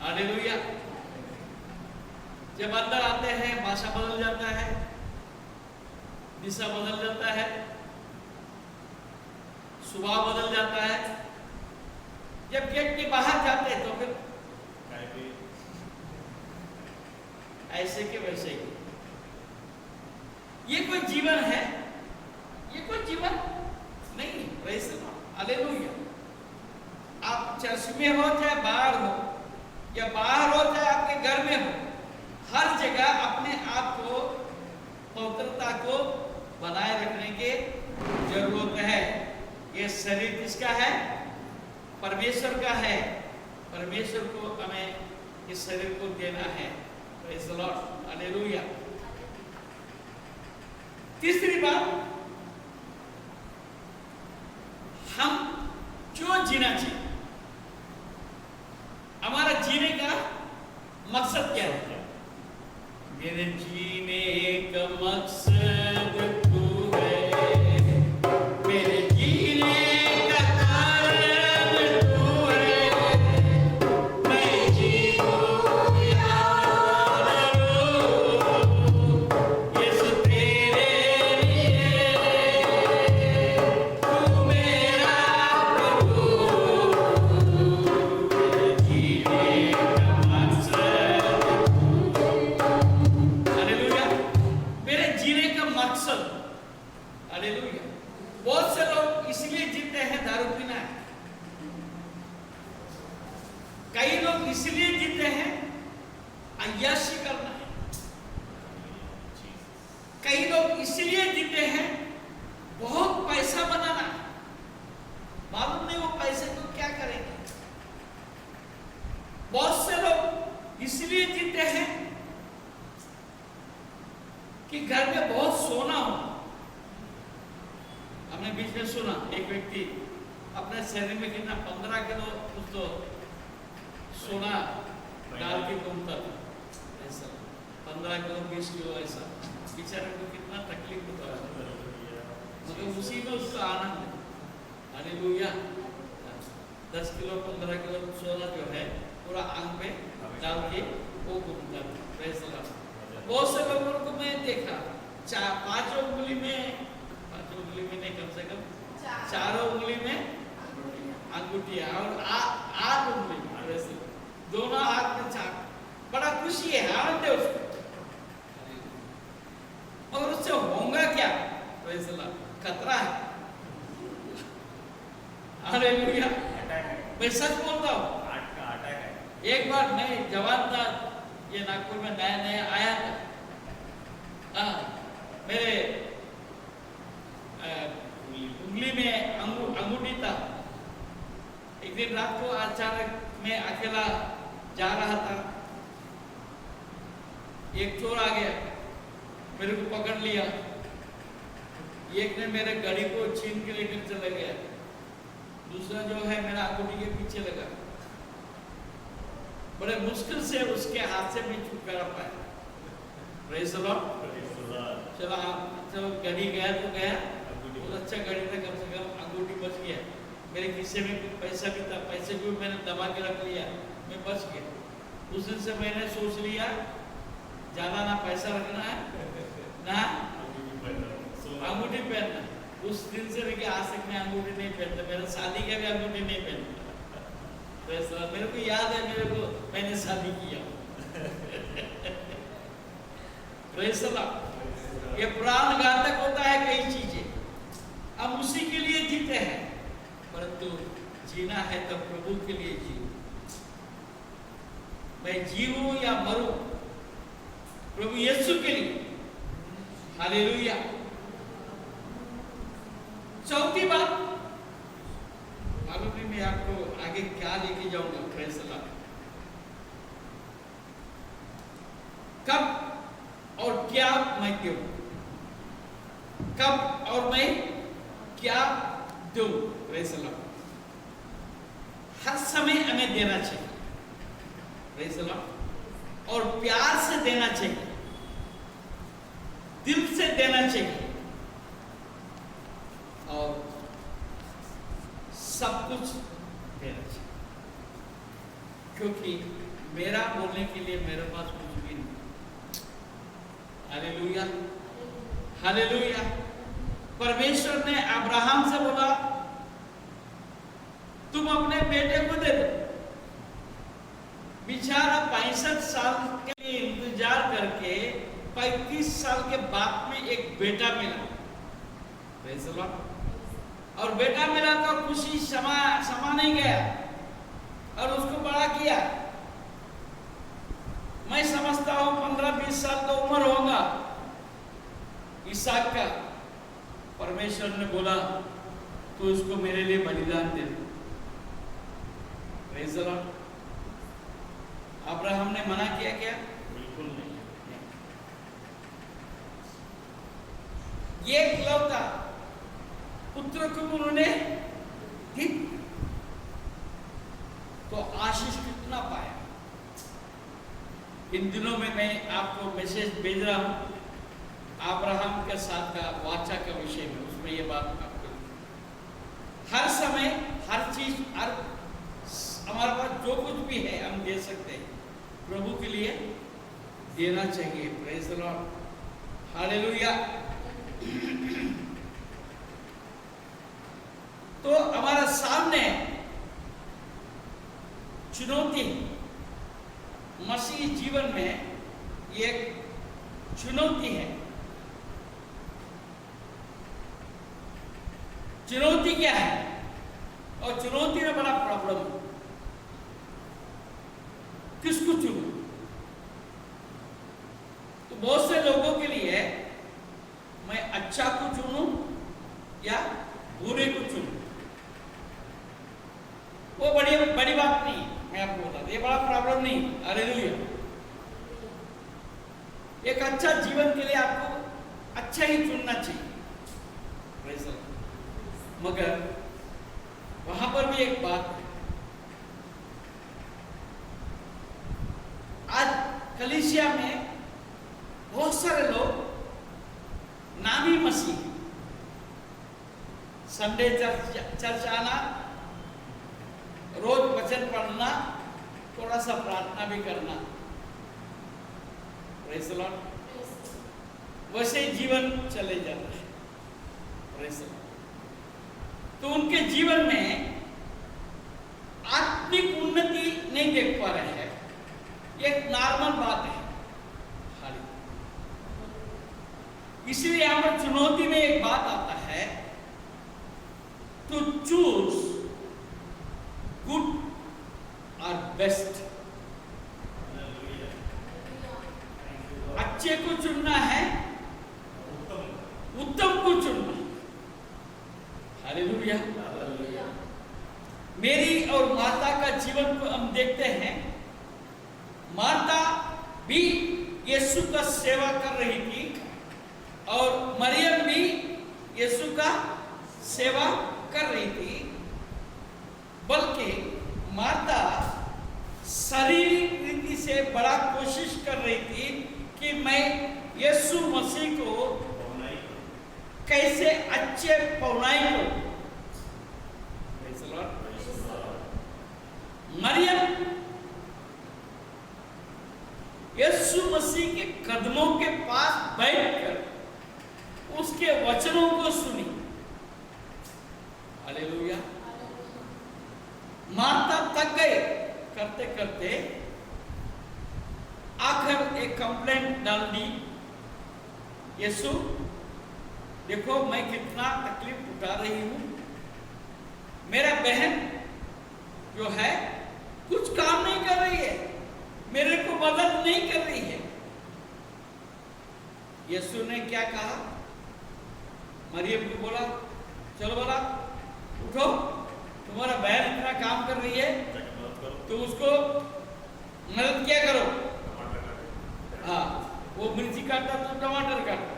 हालेलुया। जब अंदर आते हैं, भाषा बदल जाता है, दिशा बदल जाता है, स्वभाव बदल जाता है। जब गेट के बाहर जाते हैं तो फिर ऐसे के वैसे ही। ये कोई जीवन है? ये कोई जीवन नहीं। Praise the Lord. हालेलुया। आप चर्च में हो चाहे बाहर हो, या बाहर हो चाहे आपके घर में हो, हर जगह अपने आप को, पवित्रता को बनाए रखने की जरूरत है। ये शरीर किसका है? परमेश्वर का है। परमेश्वर को हमें इस शरीर को देना है। Praise the Lord. हालेलुया। तीसरी बात, हम क्यों जीना चाहिए? हमारा जीने का मकसद क्या है? मेरे जीने का मकसद कई लोग इसलिए जीते हैं बहुत पैसा बनाना है, मालूम नहीं वो पैसे को क्या करेंगे। बहुत से लोग इसलिए जीते हैं कि घर में बहुत सोना हो। हमने बीच में सुना एक व्यक्ति अपने शरीर में कितना 15 किलो कुछ तो सोना डाल के घूमता था, ऐसा 15 किलो 20 किलो ऐसा, बेचारे को कितना तकलीफ होता है, मगर उसी में उसका आनंद है। हालेलुया। 10 किलो 15 किलो सोना जो है पूरा आंख पे डाल के वो घूमता था, प्रेज़ द लॉर्ड। बहुत से लोगों को मैं देखा 5 उंगली में नहीं, कम से कम 4 उंगली में अंगूठियां और 8 उंगली में वैसे दोनों हाथ में 4, बड़ा खुशी है, आनंद है उसको। और उससे होगा क्या? प्रेज़ द लॉर्ड, खतरा है। हालेलुया। मैं सच बोलता हूँ, एक बार मैं जवान था, ये नागपुर में नया नया आया था, मेरे उंगली में अंगूठी था। एक दिन रात को अचानक मैं अकेला जा रहा था, एक चोर आ गया, मेरे को पकड़ लिया, एक ने मेरे गाड़ी को छीन के लेकर चला गया, दूसरा जो है मेरा अंगूठी के पीछे लगा। बड़े मुश्किल से उसके हाथ से मैं छुटकारा पाया। Praise the Lord. चलो गाड़ी गया तो गया, बहुत अच्छा गाड़ी था, कम से कम अंगूठी बच गया। मेरे खिस्से में कुछ पैसा भी था, पैसे को भी मैंने दबा के रख लिया, मैं बच गया। उस दिन से मैंने सोच लिया ज्यादा ना पैसा रखना है ना अंगूठी पहनना। उस दिन से लेके आज तक मैं अंगूठी नहीं पहनता, मेरा शादी का भी अंगूठी नहीं पहनता। मेरे को याद है, मेरे को मैंने शादी किया। Praise the Lord. ये प्राण घातक होता है कई चीजें, हम उसी के लिए जीते हैं, परंतु जीना है तो प्रभु के लिए जियो। मैं जीऊं या मरूं प्रभु यीशु के लिए। हालेलुया। चौथी बात, मालूम नहीं मैं आपको आगे क्या लेके जाऊंगा। Praise the Lord. कब और क्या मैं दूं, कब और मैं क्या दूं। Praise the Lord. हर समय हमें देना चाहिए, प्रेज़ द लॉर्ड, और प्यार से देना चाहिए, दिल से देना चाहिए, और सब कुछ देना चाहिए, क्योंकि मेरा बोलने के लिए मेरे पास कुछ भी नहीं। Hallelujah, hallelujah. परमेश्वर ने अब्राहम से बोला तुम अपने बेटे को दे दो। बेचारा 65 साल के लिए इंतजार करके 35 साल के बाद में एक बेटा मिला। Praise the Lord. और बेटा मिला तो खुशी समा नहीं गया और उसको बड़ा किया। मैं समझता हूं 15-20 साल तो उम्र होगा इसहाक का। परमेश्वर ने बोला तो उसको मेरे लिए बलिदान दे दो। Praise the Lord. अब्राहम ने मना किया क्या? बिल्कुल नहीं। ये इकलौता पुत्र को उन्होंने दी तो आशीष कितना पाया। इन दिनों में मैं आपको मैसेज भेज रहा हूं अब्राहम के साथ का वाचा के विषय में, उसमें ये बात आपको हर समय हर चीज, हर हमारे पास जो कुछ भी है हम दे सकते हैं, प्रभु के लिए देना चाहिए। Praise the Lord. हालेलुया। तो हमारा सामने चुनौती मसीह जीवन में ये चुनौती है। चुनौती क्या है? और चुनौती में बड़ा प्रॉब्लम है, किसको चुनो? तो बहुत से लोगों के लिए मैं अच्छा को चुनूं या बुरे को चुनूं, वो बड़ी बात नहीं है। मैं आपको बता दूं, ये बड़ा प्रॉब्लम नहीं। हालेलुया। एक अच्छा जीवन के लिए आपको अच्छा ही चुनना चाहिए। Praise the Lord. मगर वहां पर भी एक बात है, आज कलीसिया में बहुत सारे लोग नामी मसीह, संडे चर्च आना, रोज वचन पढ़ना, थोड़ा सा प्रार्थना भी करना, प्रेज़ द लॉर्ड, वैसे ही जीवन चले जाता है। Praise the Lord. तो उनके जीवन में आत्मिक उन्नति नहीं देख पा रहे हैं। एक नॉर्मल बात है खाली। इसलिए यहां पर चुनौती में एक बात आता है, टू चूज गुड और बेस्ट। अच्छे को चुनना है, उत्तम को चुनना। हालेलुया। मेरी और माता का जीवन को हम देखते हैं। माता भी यीशु का सेवा कर रही थी और मरियम भी यीशु का सेवा कर रही थी, बल्कि माता शारीरिक रीति से बड़ा कोशिश कर रही थी कि मैं यीशु मसीह को कैसे अच्छे पौनाई करूं। मरियम यीशु मसीह के कदमों के पास बैठकर उसके वचनों को सुनी। हालेलुया। माता थक गए करते करते, आखिर एक कंप्लेंट डाल दी, यीशु देखो मैं कितना तकलीफ उठा रही हूं, मेरा बहन जो है कुछ काम नहीं कर रही है, मेरे को मदद नहीं कर रही है। यीशु ने क्या कहा? मरियम को बोला, चलो बोला उठो, तुम्हारा बहन इतना काम कर रही है, तो उसको मदद क्या करो। हाँ, वो मिर्ची काटता तो टमाटर काटता,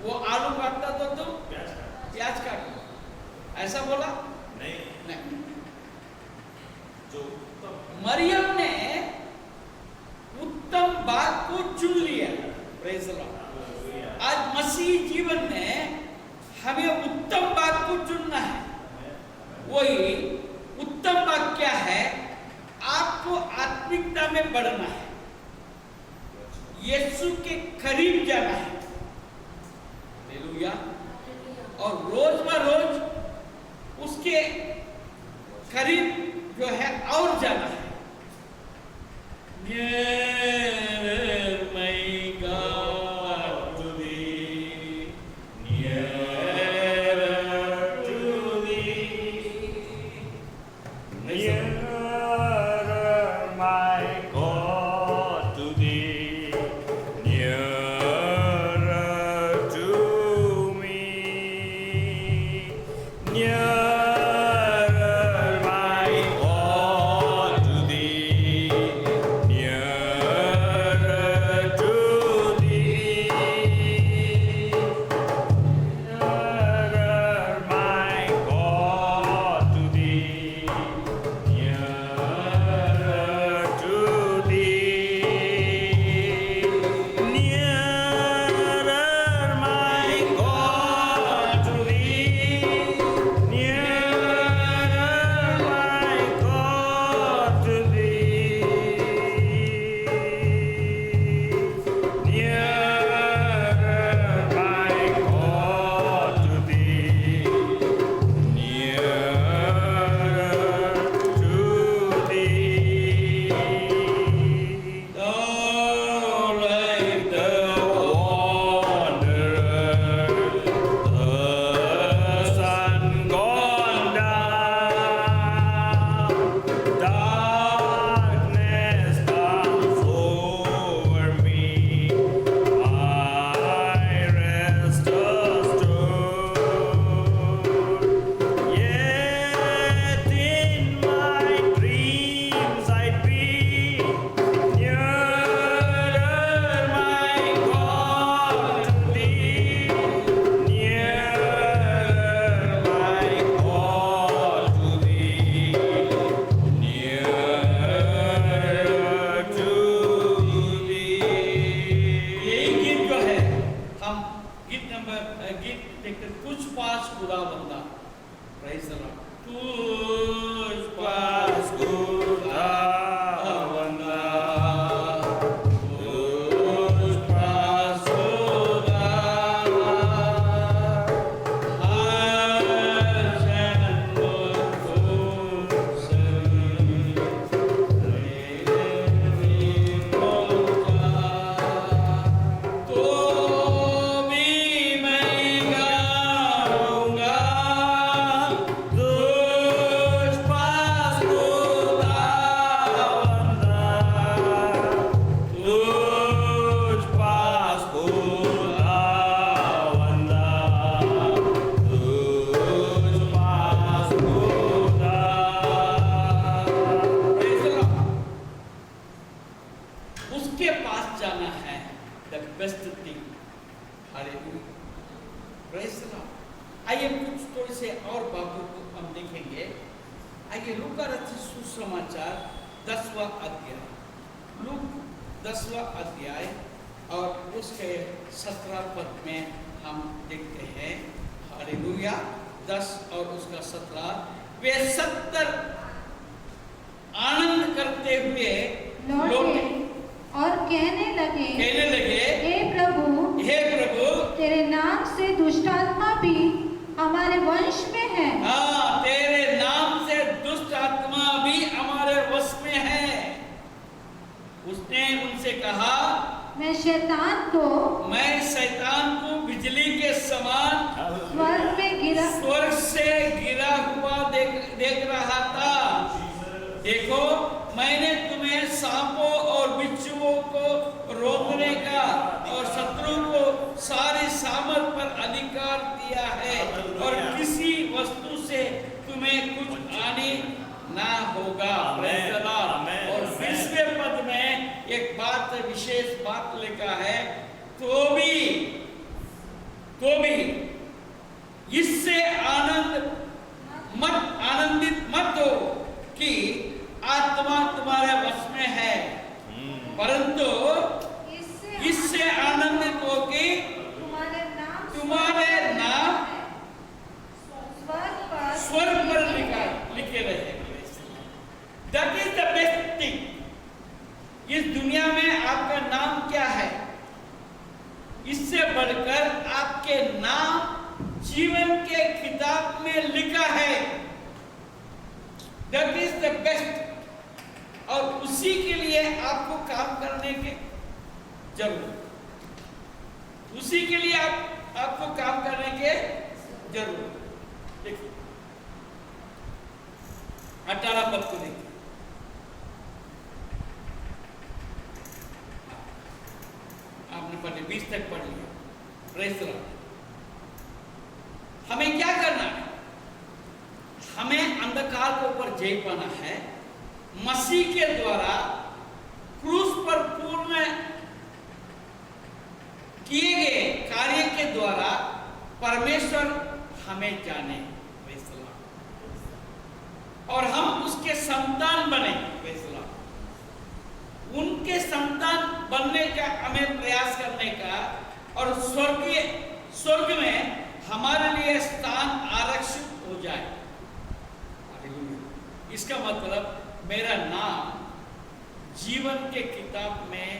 वो आलू काटता तो तुम प्याज काटो। ऐसा बोला नहीं। मरियम ने उत्तम बात को चुन लिया। Praise the Lord. आज मसीह जीवन में हमें उत्तम बात को चुनना है। वही उत्तम बात क्या है? आपको आत्मिकता में बढ़ना है, यीशु के करीब जाना है। हालेलुया। और रोज ब रोज उसके करीब जो है और जाना है। Nearer, my God, to thee, nearer to thee, Nearer, my God, to thee, nearer to me, nearer, my God, to thee, nearer लेकिन तुझ पास खुदावंदा, प्रेज़ द लॉर्ड, तुझ पास खुदावंदा, तुझ पास खुदावंदा, हर जन्म तुझसे उसके पास जाना है, the best thing. Hallelujah. Praise the Lord. आइए कुछ थोड़े से और बातों को हम देखेंगे। आइए लूका रचित सुसमाचार 10वां अध्याय, लूक 10वां अध्याय और उसके 17 पद में हम देखते हैं। हालेलुया। 10 और उसका 17, वे 70 आनंद करते हुए लौटे और कहने लगे, हे प्रभु, तेरे नाम से दुष्टात्मा भी हमारे वंश में है। हाँ, तेरे नाम से दुष्ट आत्मा भी हमारे वश में है। उसने उनसे कहा, मैं शैतान को बिजली के समान स्वर्ग से गिरा हुआ देख रहा था। देखो, मैंने तुम्हें सांपों और बिच्छुओं को रोकने का और शत्रु को सारी सामर्थ पर अधिकार दिया है, और किसी वस्तु से तुम्हें कुछ हानि ना होगा। और 20वें पद में एक बात, विशेष बात लिखा है, तो भी इससे आनंदित मत हो कि आत्मा तुम्हारे वश में है, परंतु इससे आनंदित हो कि तुम्हारे नाम स्वर्ग पर लिखे रहे। That is the best thing. इस दुनिया में आपका नाम क्या है? इससे बढ़कर आपके नाम जीवन के किताब में लिखा है। That is the best. और उसी के लिए आपको काम करने के जरूरत, उसी के लिए आपको काम करने के जरूरत। देखिए 18 पद को देखिए। आपने पढ़े 20 तक पढ़ लिया। Praise the Lord. हमें क्या करना है? हमें अंधकार के ऊपर जय पाना है। मसीह के द्वारा क्रूस पर पूर्ण किए गए कार्य के द्वारा परमेश्वर हमें जाने, और हम उसके संतान बने। उनके संतान बनने का हमें प्रयास करने का, और स्वर्ग में हमारे लिए स्थान आरक्षित हो जाए। इसका मतलब मेरा नाम जीवन के किताब में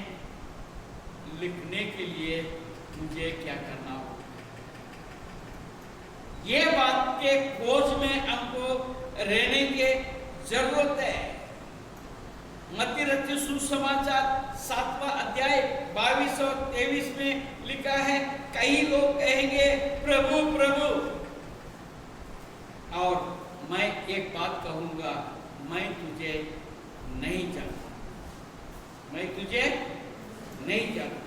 लिखने के लिए मुझे क्या करना होगा? ये बात के खोज में हमको रहने की जरूरत है। मत्ती रचित सुसमाचार 7वां अध्याय 22 और 23 में लिखा है, कई लोग कहेंगे प्रभु प्रभु, और मैं एक बात कहूंगा, मैं तुझे नहीं जानता, मैं तुझे नहीं जानता।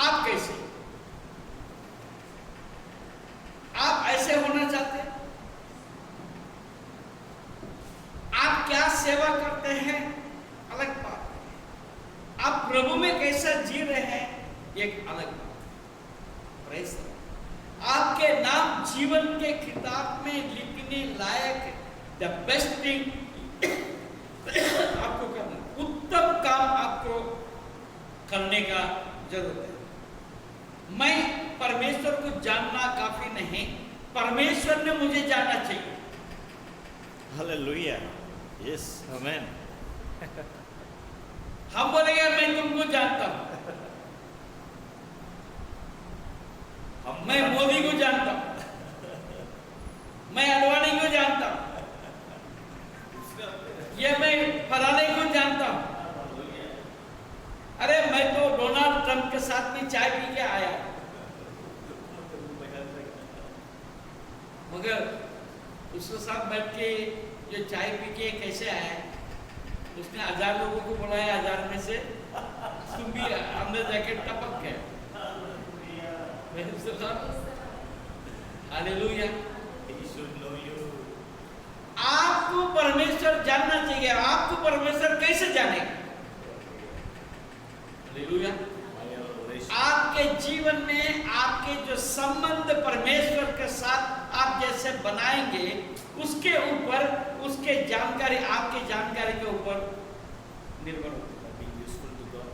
आप कैसे? आप ऐसे होना चाहते हैं? आप क्या सेवा करते हैं अलग बात, आप प्रभु में कैसा जी रहे हैं एक अलग बात। Praise the Lord. आपके नाम जीवन के किताब में लिखने लायक द बेस्ट थिंग आपको करना, उत्तम काम आपको करने का जरूरत है। मैं परमेश्वर को जानना काफी नहीं, परमेश्वर ने मुझे जानना चाहिए। Hallelujah. Yes, amen. हम बोलेंगे मैं तुमको जानता हूं, मैं मोदी को जानता हूं, मैं अडवाणी को जानता हूं, ये मैं फलाने को जानता हूं। अरे मैं तो डोनाल्ड ट्रंप के साथ में चाय पी के आया, मगर उसके साथ बैठ के जो चाय पी के कैसे आया, उसने 1000 लोगों को बुलाया, 1000 में से तुम भी अंदर जाके टपक गए। Hallelujah. He should know you. आपको परमेश्वर जानना चाहिए। आपको परमेश्वर कैसे जानेगा? हालेलुया। आपके जीवन में आपके जो संबंध परमेश्वर के साथ आप जैसे बनाएंगे, उसके ऊपर उसके जानकारी, आपके जानकारी के ऊपर निर्भर होगा। Being useful to God.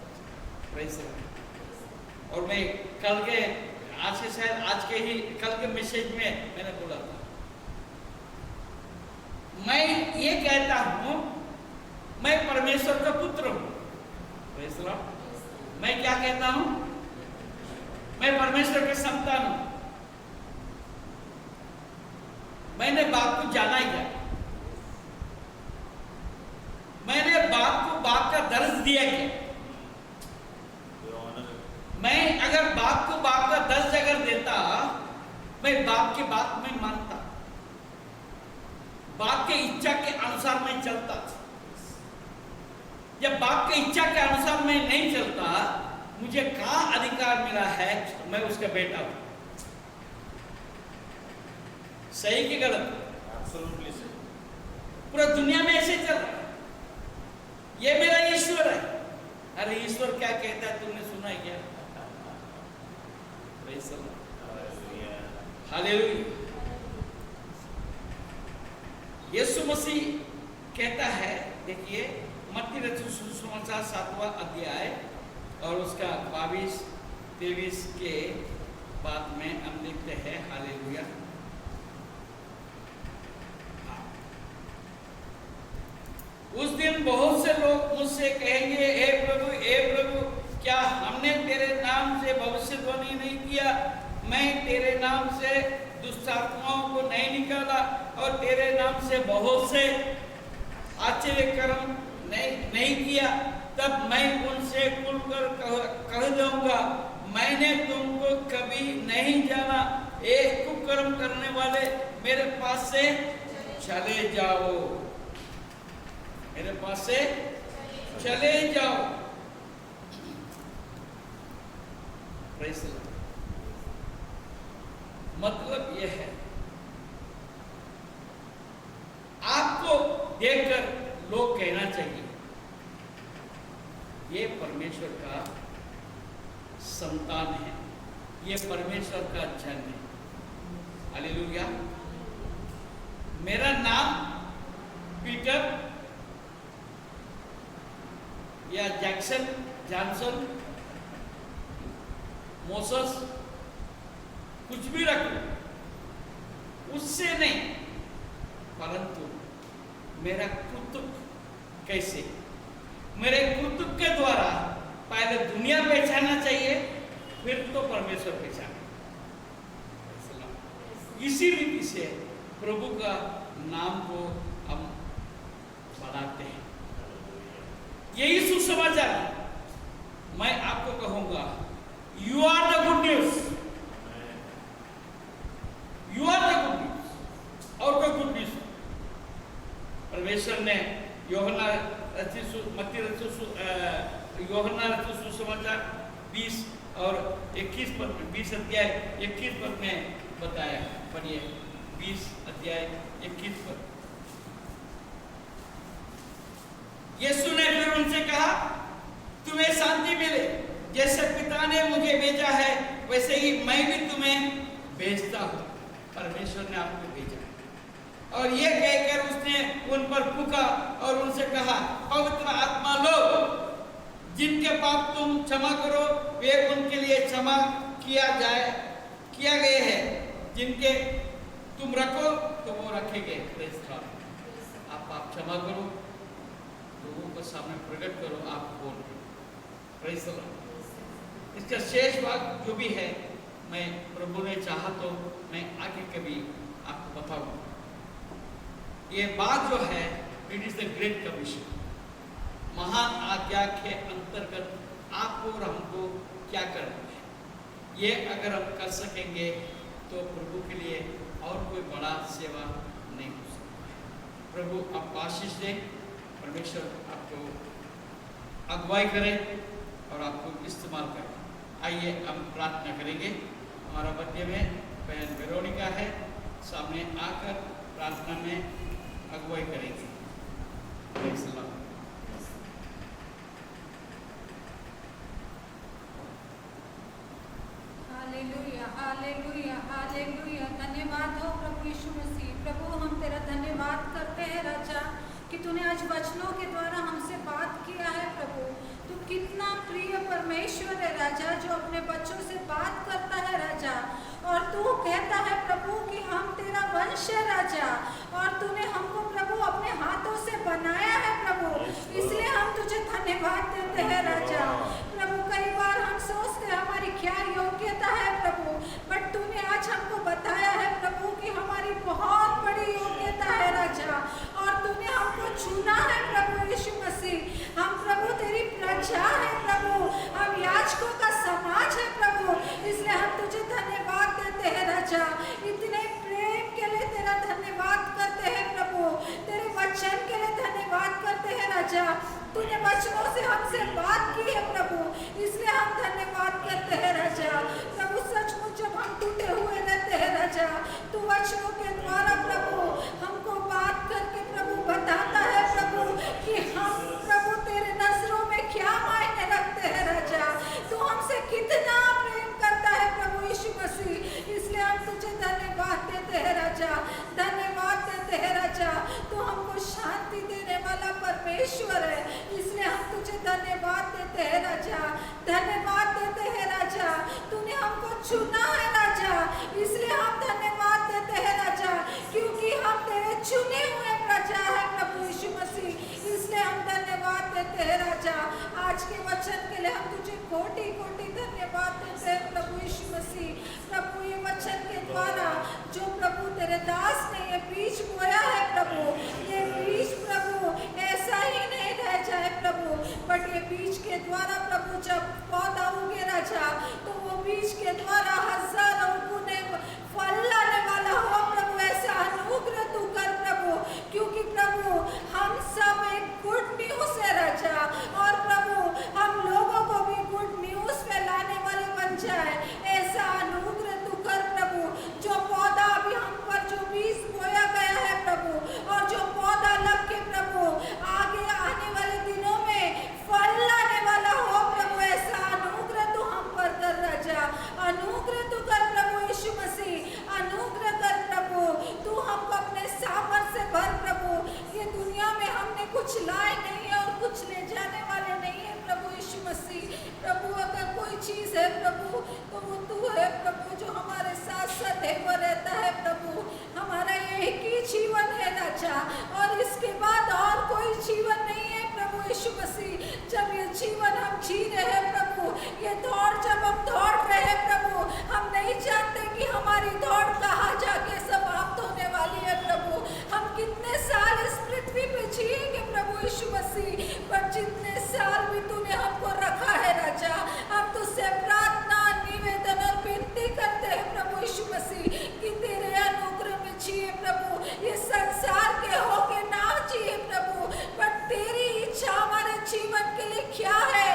Praise the Lord। और मैं कल के आज के शायद आज के ही कल के मैसेज में मैंने बोला था, मैं ये कहता हूं मैं परमेश्वर का पुत्र हूं। Praise the Lord। मैं क्या कहता हूं? मैं परमेश्वर के संतान हूं। मैंने बाप को जाना ही क्या? मैंने बाप को बाप का दर्ज दिया क्या? We honor him. मैं अगर बाप को बाप का दर्ज अगर देता, मैं बाप की बात में मानता, बाप के इच्छा के अनुसार मैं चलता। जब बाप के इच्छा के अनुसार मैं नहीं चलता, मुझे कहां अधिकार मिला है मैं उसका बेटा हूं? सही कि गलत? Absolutely sir. पूरा दुनिया में ऐसे चल रहा है। ये मेरा ईश्वर है। अरे ईश्वर क्या कहता है तुमने सुना है क्या? Praise the Lord। Hallelujah. Hallelujah. यीशु मसीह कहता है, देखिए मत्ती रचित सुसमाचार 7वां अध्याय और उसका 22-23 के बाद में हम देखते हैं। हालेलुया। उस दिन बहुत से लोग मुझसे कहेंगे, हे प्रभु क्या हमने तेरे नाम से भविष्यवाणी नहीं किया? मैं तेरे नाम से दुष्ट आत्माओं को नहीं निकाला और तेरे नाम से बहुत से आश्चर्य कर्म नहीं किया? तब मैं उनसे खुलकर कह दूंगा, मैंने तुमको कभी नहीं जाना। एक कुकर्म करने वाले मेरे पास से चले जाओ, मेरे पास से चले जाओ। Praise the Lord। मतलब यह है, आपको देखकर लोग कहना चाहिए ये परमेश्वर का संतान है, ये परमेश्वर का जन है। हालेलुया। मेरा नाम पीटर या जॉनसन, मोसेस, कुछ भी रख लो, उससे नहीं, परंतु मेरा कुतुब कैसे, मेरे कुतुब के द्वारा पहले दुनिया पहचानना चाहिए, फिर तो परमेश्वर पहचाना। इसी रीति से प्रभु का नाम को हम बढ़ाते हैं। यही सुसमाचार है। मैं आपको कहूंगा, you are the good news, you are the good news. और कोई गुड न्यूज परमेश्वर ने यूहन्ना रचित सुसमाचार 20 और 21 पद में, 20 अध्याय 21 पद में बताया। पढ़िए 20 अध्याय 21 पद। यीशु ने फिर उनसे कहा, तुम्हें शांति मिले, जैसे पिता ने मुझे भेजा है वैसे ही मैं भी तुम्हें भेजता हूं। परमेश्वर ने आपको भेजा और ये कहकर उसने उन पर फूंका और उनसे कहा, पवित्र आत्मा लो, जिनके पाप तुम क्षमा करो वे उनके लिए क्षमा किया किया गए हैं, जिनके तुम रखो तो वो रखेंगे। Praise the Lord. आप क्षमा करो, लोगों को सामने प्रकट करो, आप बोल के। Praise the Lord. इसका शेष भाग जो भी है, मैं प्रभु ने चाहा तो मैं आगे कभी आपको बताऊंगा। ये बात जो है, it is the great commission, महान आज्ञा के अंतर्गत आपको और हमको क्या करना है, ये अगर हम कर सकेंगे तो प्रभु के लिए और कोई बड़ा सेवा नहीं हो सकता। प्रभु आप आशीष दें, परमेश्वर आपको अगुवाई करें और आपको इस्तेमाल करें। आइए हम प्रार्थना करेंगे। हमारा मध्य में बहन वेरोनिका है, सामने आकर प्रार्थना में अगुवाई करेंगे। Praise the Lord. Hallelujah, hallelujah, hallelujah. धन्यवाद हो प्रभु यीशु मसीह। प्रभु हम तेरा धन्यवाद करते हैं राजा कि तूने आज वचनों के द्वारा हमसे बात किया है। प्रभु तू कितना प्रिय परमेश्वर है राजा, जो अपने बच्चों से बात करता है राजा। और तू कहता है प्रभु कि हम तेरा वंश है राजा, और तूने हमको प्रभु अपने हाथों से बनाया है प्रभु, इसलिए हम तुझे धन्यवाद देते हैं राजा। प्रभु कई बार हम सोचते हैं हमारी क्या योग्यता है प्रभु, बट तूने आज हमको बताया है प्रभु कि हमारी बहुत बड़ी योग्यता है राजा, और तूने हमको चुना है प्रभु यीशु मसीह। हम प्रभु तेरी प्रजा है प्रभु, हम याजकों का समाज है प्रभु, इसलिए हम तुझे धन्यवाद देते हैं राजा। इतने प्रेम के लिए तेरा धन्यवाद करते हैं प्रभु, तेरे वचन के लिए धन्यवाद करते हैं राजा। तूने वचनों से हमसे बात की है प्रभु, इसलिए हम धन्यवाद करते हैं राजा। प्रभु सचमुच जब हम टूटे हुए रहते हैं राजा, तू वचनों के द्वारा प्रभु हमको बात करके प्रभु बताता है प्रभु कि हम प्रभु तेरे नजरों में क्या मायने रखते हैं राजा, तू हमसे कितना प्रेम करता है प्रभु यीशु मसीह, इसलिए हम तुझे धन्यवाद देते हैं राजा, धन्यवाद देते हैं राजा। तू हमको शांति देने वाला परमेश्वर है, इसलिए हम तुझे धन्यवाद देते हैं राजा, धन्यवाद देते हैं राजा। तूने हमको चुना है राजा, इसलिए हम धन्यवाद देते हैं राजा, क्योंकि हम तेरे चुने हुए प्रजा है प्रभु यीशु मसीह, इसलिए हम धन्यवाद देते हैं राजा। आज के वचन के लिए हम तुझे कोटि कोटि धन्यवाद देते हैं प्रभु यीशु मसीह। प्रभु ये वचन के द्वारा जो प्रभु तेरे दास ने ये बीज बोया है प्रभु, ये बीज प्रभु ऐसा ही नहीं रह जाए प्रभु, बट ये बीज के द्वारा प्रभु जब पौधा उगे राजा, तो वो बीज के द्वारा हजारों गुने फल लाने वाला हो प्रभु, ऐसा अनुग्रह तू कर प्रभु, क्योंकि प्रभु हम सब एक गुड न्यूज है राजा, और प्रभु हम लोगों को भी गुड न्यूज फैलाने वाले बन जाए, ऐसा अनुग्रह तू कर प्रभु। जो पौधा अभी हम पर जो बीज बोया गया है प्रभु, और जो पौधा लग के प्रभु आगे आने वाले दिनों में फल लाने वाला हो प्रभु, ऐसा अनुग्रह तू हम पर कर राजा, अनुग्रह तू कर प्रभु यीशु मसीह, अनुग्रह कर प्रभु। तू हमको अपने सामर्थ से भर प्रभु, ये दुनिया में हमने कुछ लाए नहीं है और कुछ ले जाने वाले नहीं है प्रभु यीशु मसीह। प्रभु अगर कोई चीज है प्रभु तो वो तू है प्रभु, जो हमारे साथ सदैव रहता है प्रभु। हमारा एक ही जीवन है राजा, और इसके बाद और कोई जीवन नहीं है प्रभु यीशु मसीह। जब ये जीवन हम जी रहे हैं प्रभु, ये दौड़ जब हम दौड़ रहे हैं प्रभु, हम नहीं जानते कि हमारी दौड़ कहाँ जाके समाप्त होने वाली है प्रभु। हम कितने साल इस पृथ्वी पे जिएंगे प्रभु यीशु मसीह, पर जितने साल भी तूने हमको रखा है राजा, हम तुझसे प्रार्थना निवेदन और विनती करते हैं प्रभु यीशु मसीह कि तेरे अनुग्रह में जिए प्रभु, ये संसार के होके ना जिए प्रभु, पर तेरी इच्छा हमारे जीवन के लिए क्या है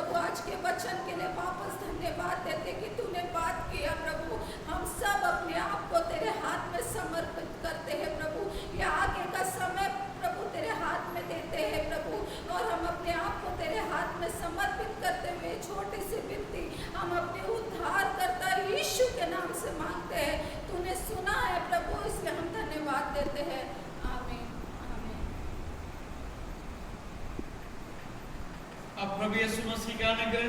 प्रभु आज के वचन के लिए वापस धन्यवाद देते कि तूने बात किया प्रभु। हम सब अपने आप को तेरे हाथ में समर्पित करते हैं प्रभु। ये आगे का समय प्रभु तेरे हाथ में देते हैं प्रभु, और हम अपने आप को तेरे हाथ में समर्पित करते हुए छोटी सी विनती हम अपने उद्धारकर्ता यीशु के नाम से मांगते हैं। तूने सुना है प्रभु, इसलिए हम धन्यवाद देते हैं। आमीन आमीन। अब प्रभु यीशु मसीह का अनुग्रह,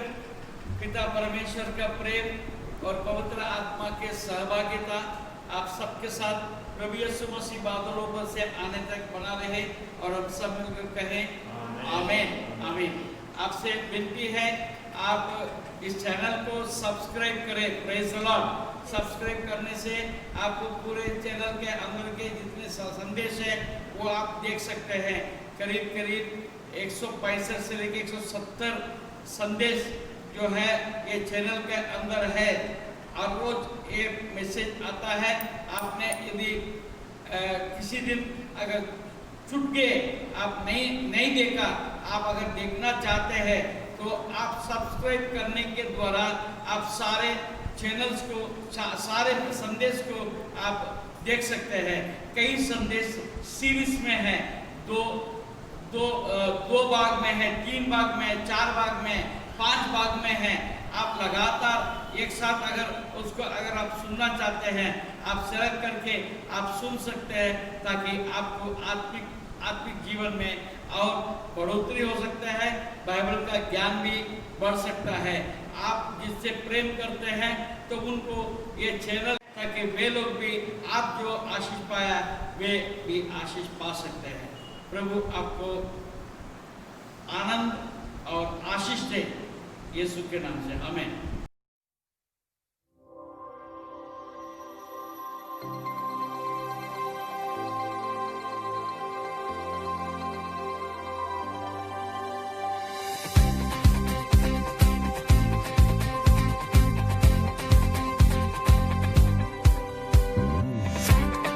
पिता परमेश्वर का प्रेम और पवित्र आत्मा के सहभागिता आप सबके साथ प्रभु यीशु मसीह बादलों पर से आने तक बना रहे, और हम सब मिलकर कहें आमीन आमीन। आपसे विनती है आप इस चैनल को सब्सक्राइब करें। Praise the Lord. सब्सक्राइब करने से आपको पूरे चैनल के अंदर के जितने संदेश है वो आप देख सकते हैं। करीब करीब 165 से लेकर 170 संदेश जो है ये चैनल के अंदर है। हर रोज ये मैसेज आता है। आपने यदि किसी दिन अगर छूट गए, आप नहीं देखा, आप अगर देखना चाहते हैं तो आप सब्सक्राइब करने के द्वारा आप सारे चैनल्स को, सारे संदेश को आप देख सकते हैं। कई संदेश सीरीज में है, दो भाग में है, 3 भाग में है, 4 भाग में, 5 भाग में है। आप लगातार एक साथ अगर आप सुनना चाहते हैं, आप सेलेक्ट करके आप सुन सकते हैं, ताकि आपको आत्मिक जीवन में और बढ़ोतरी हो सकता है, बाइबल का ज्ञान भी बढ़ सकता है। आप जिससे प्रेम करते हैं तो उनको ये चैनल, ताकि वे लोग भी आप जो आशीष पाया वे भी आशीष पा सकते हैं। प्रभु आपको आनंद और आशीष दे, यीशु के नाम से आमीन।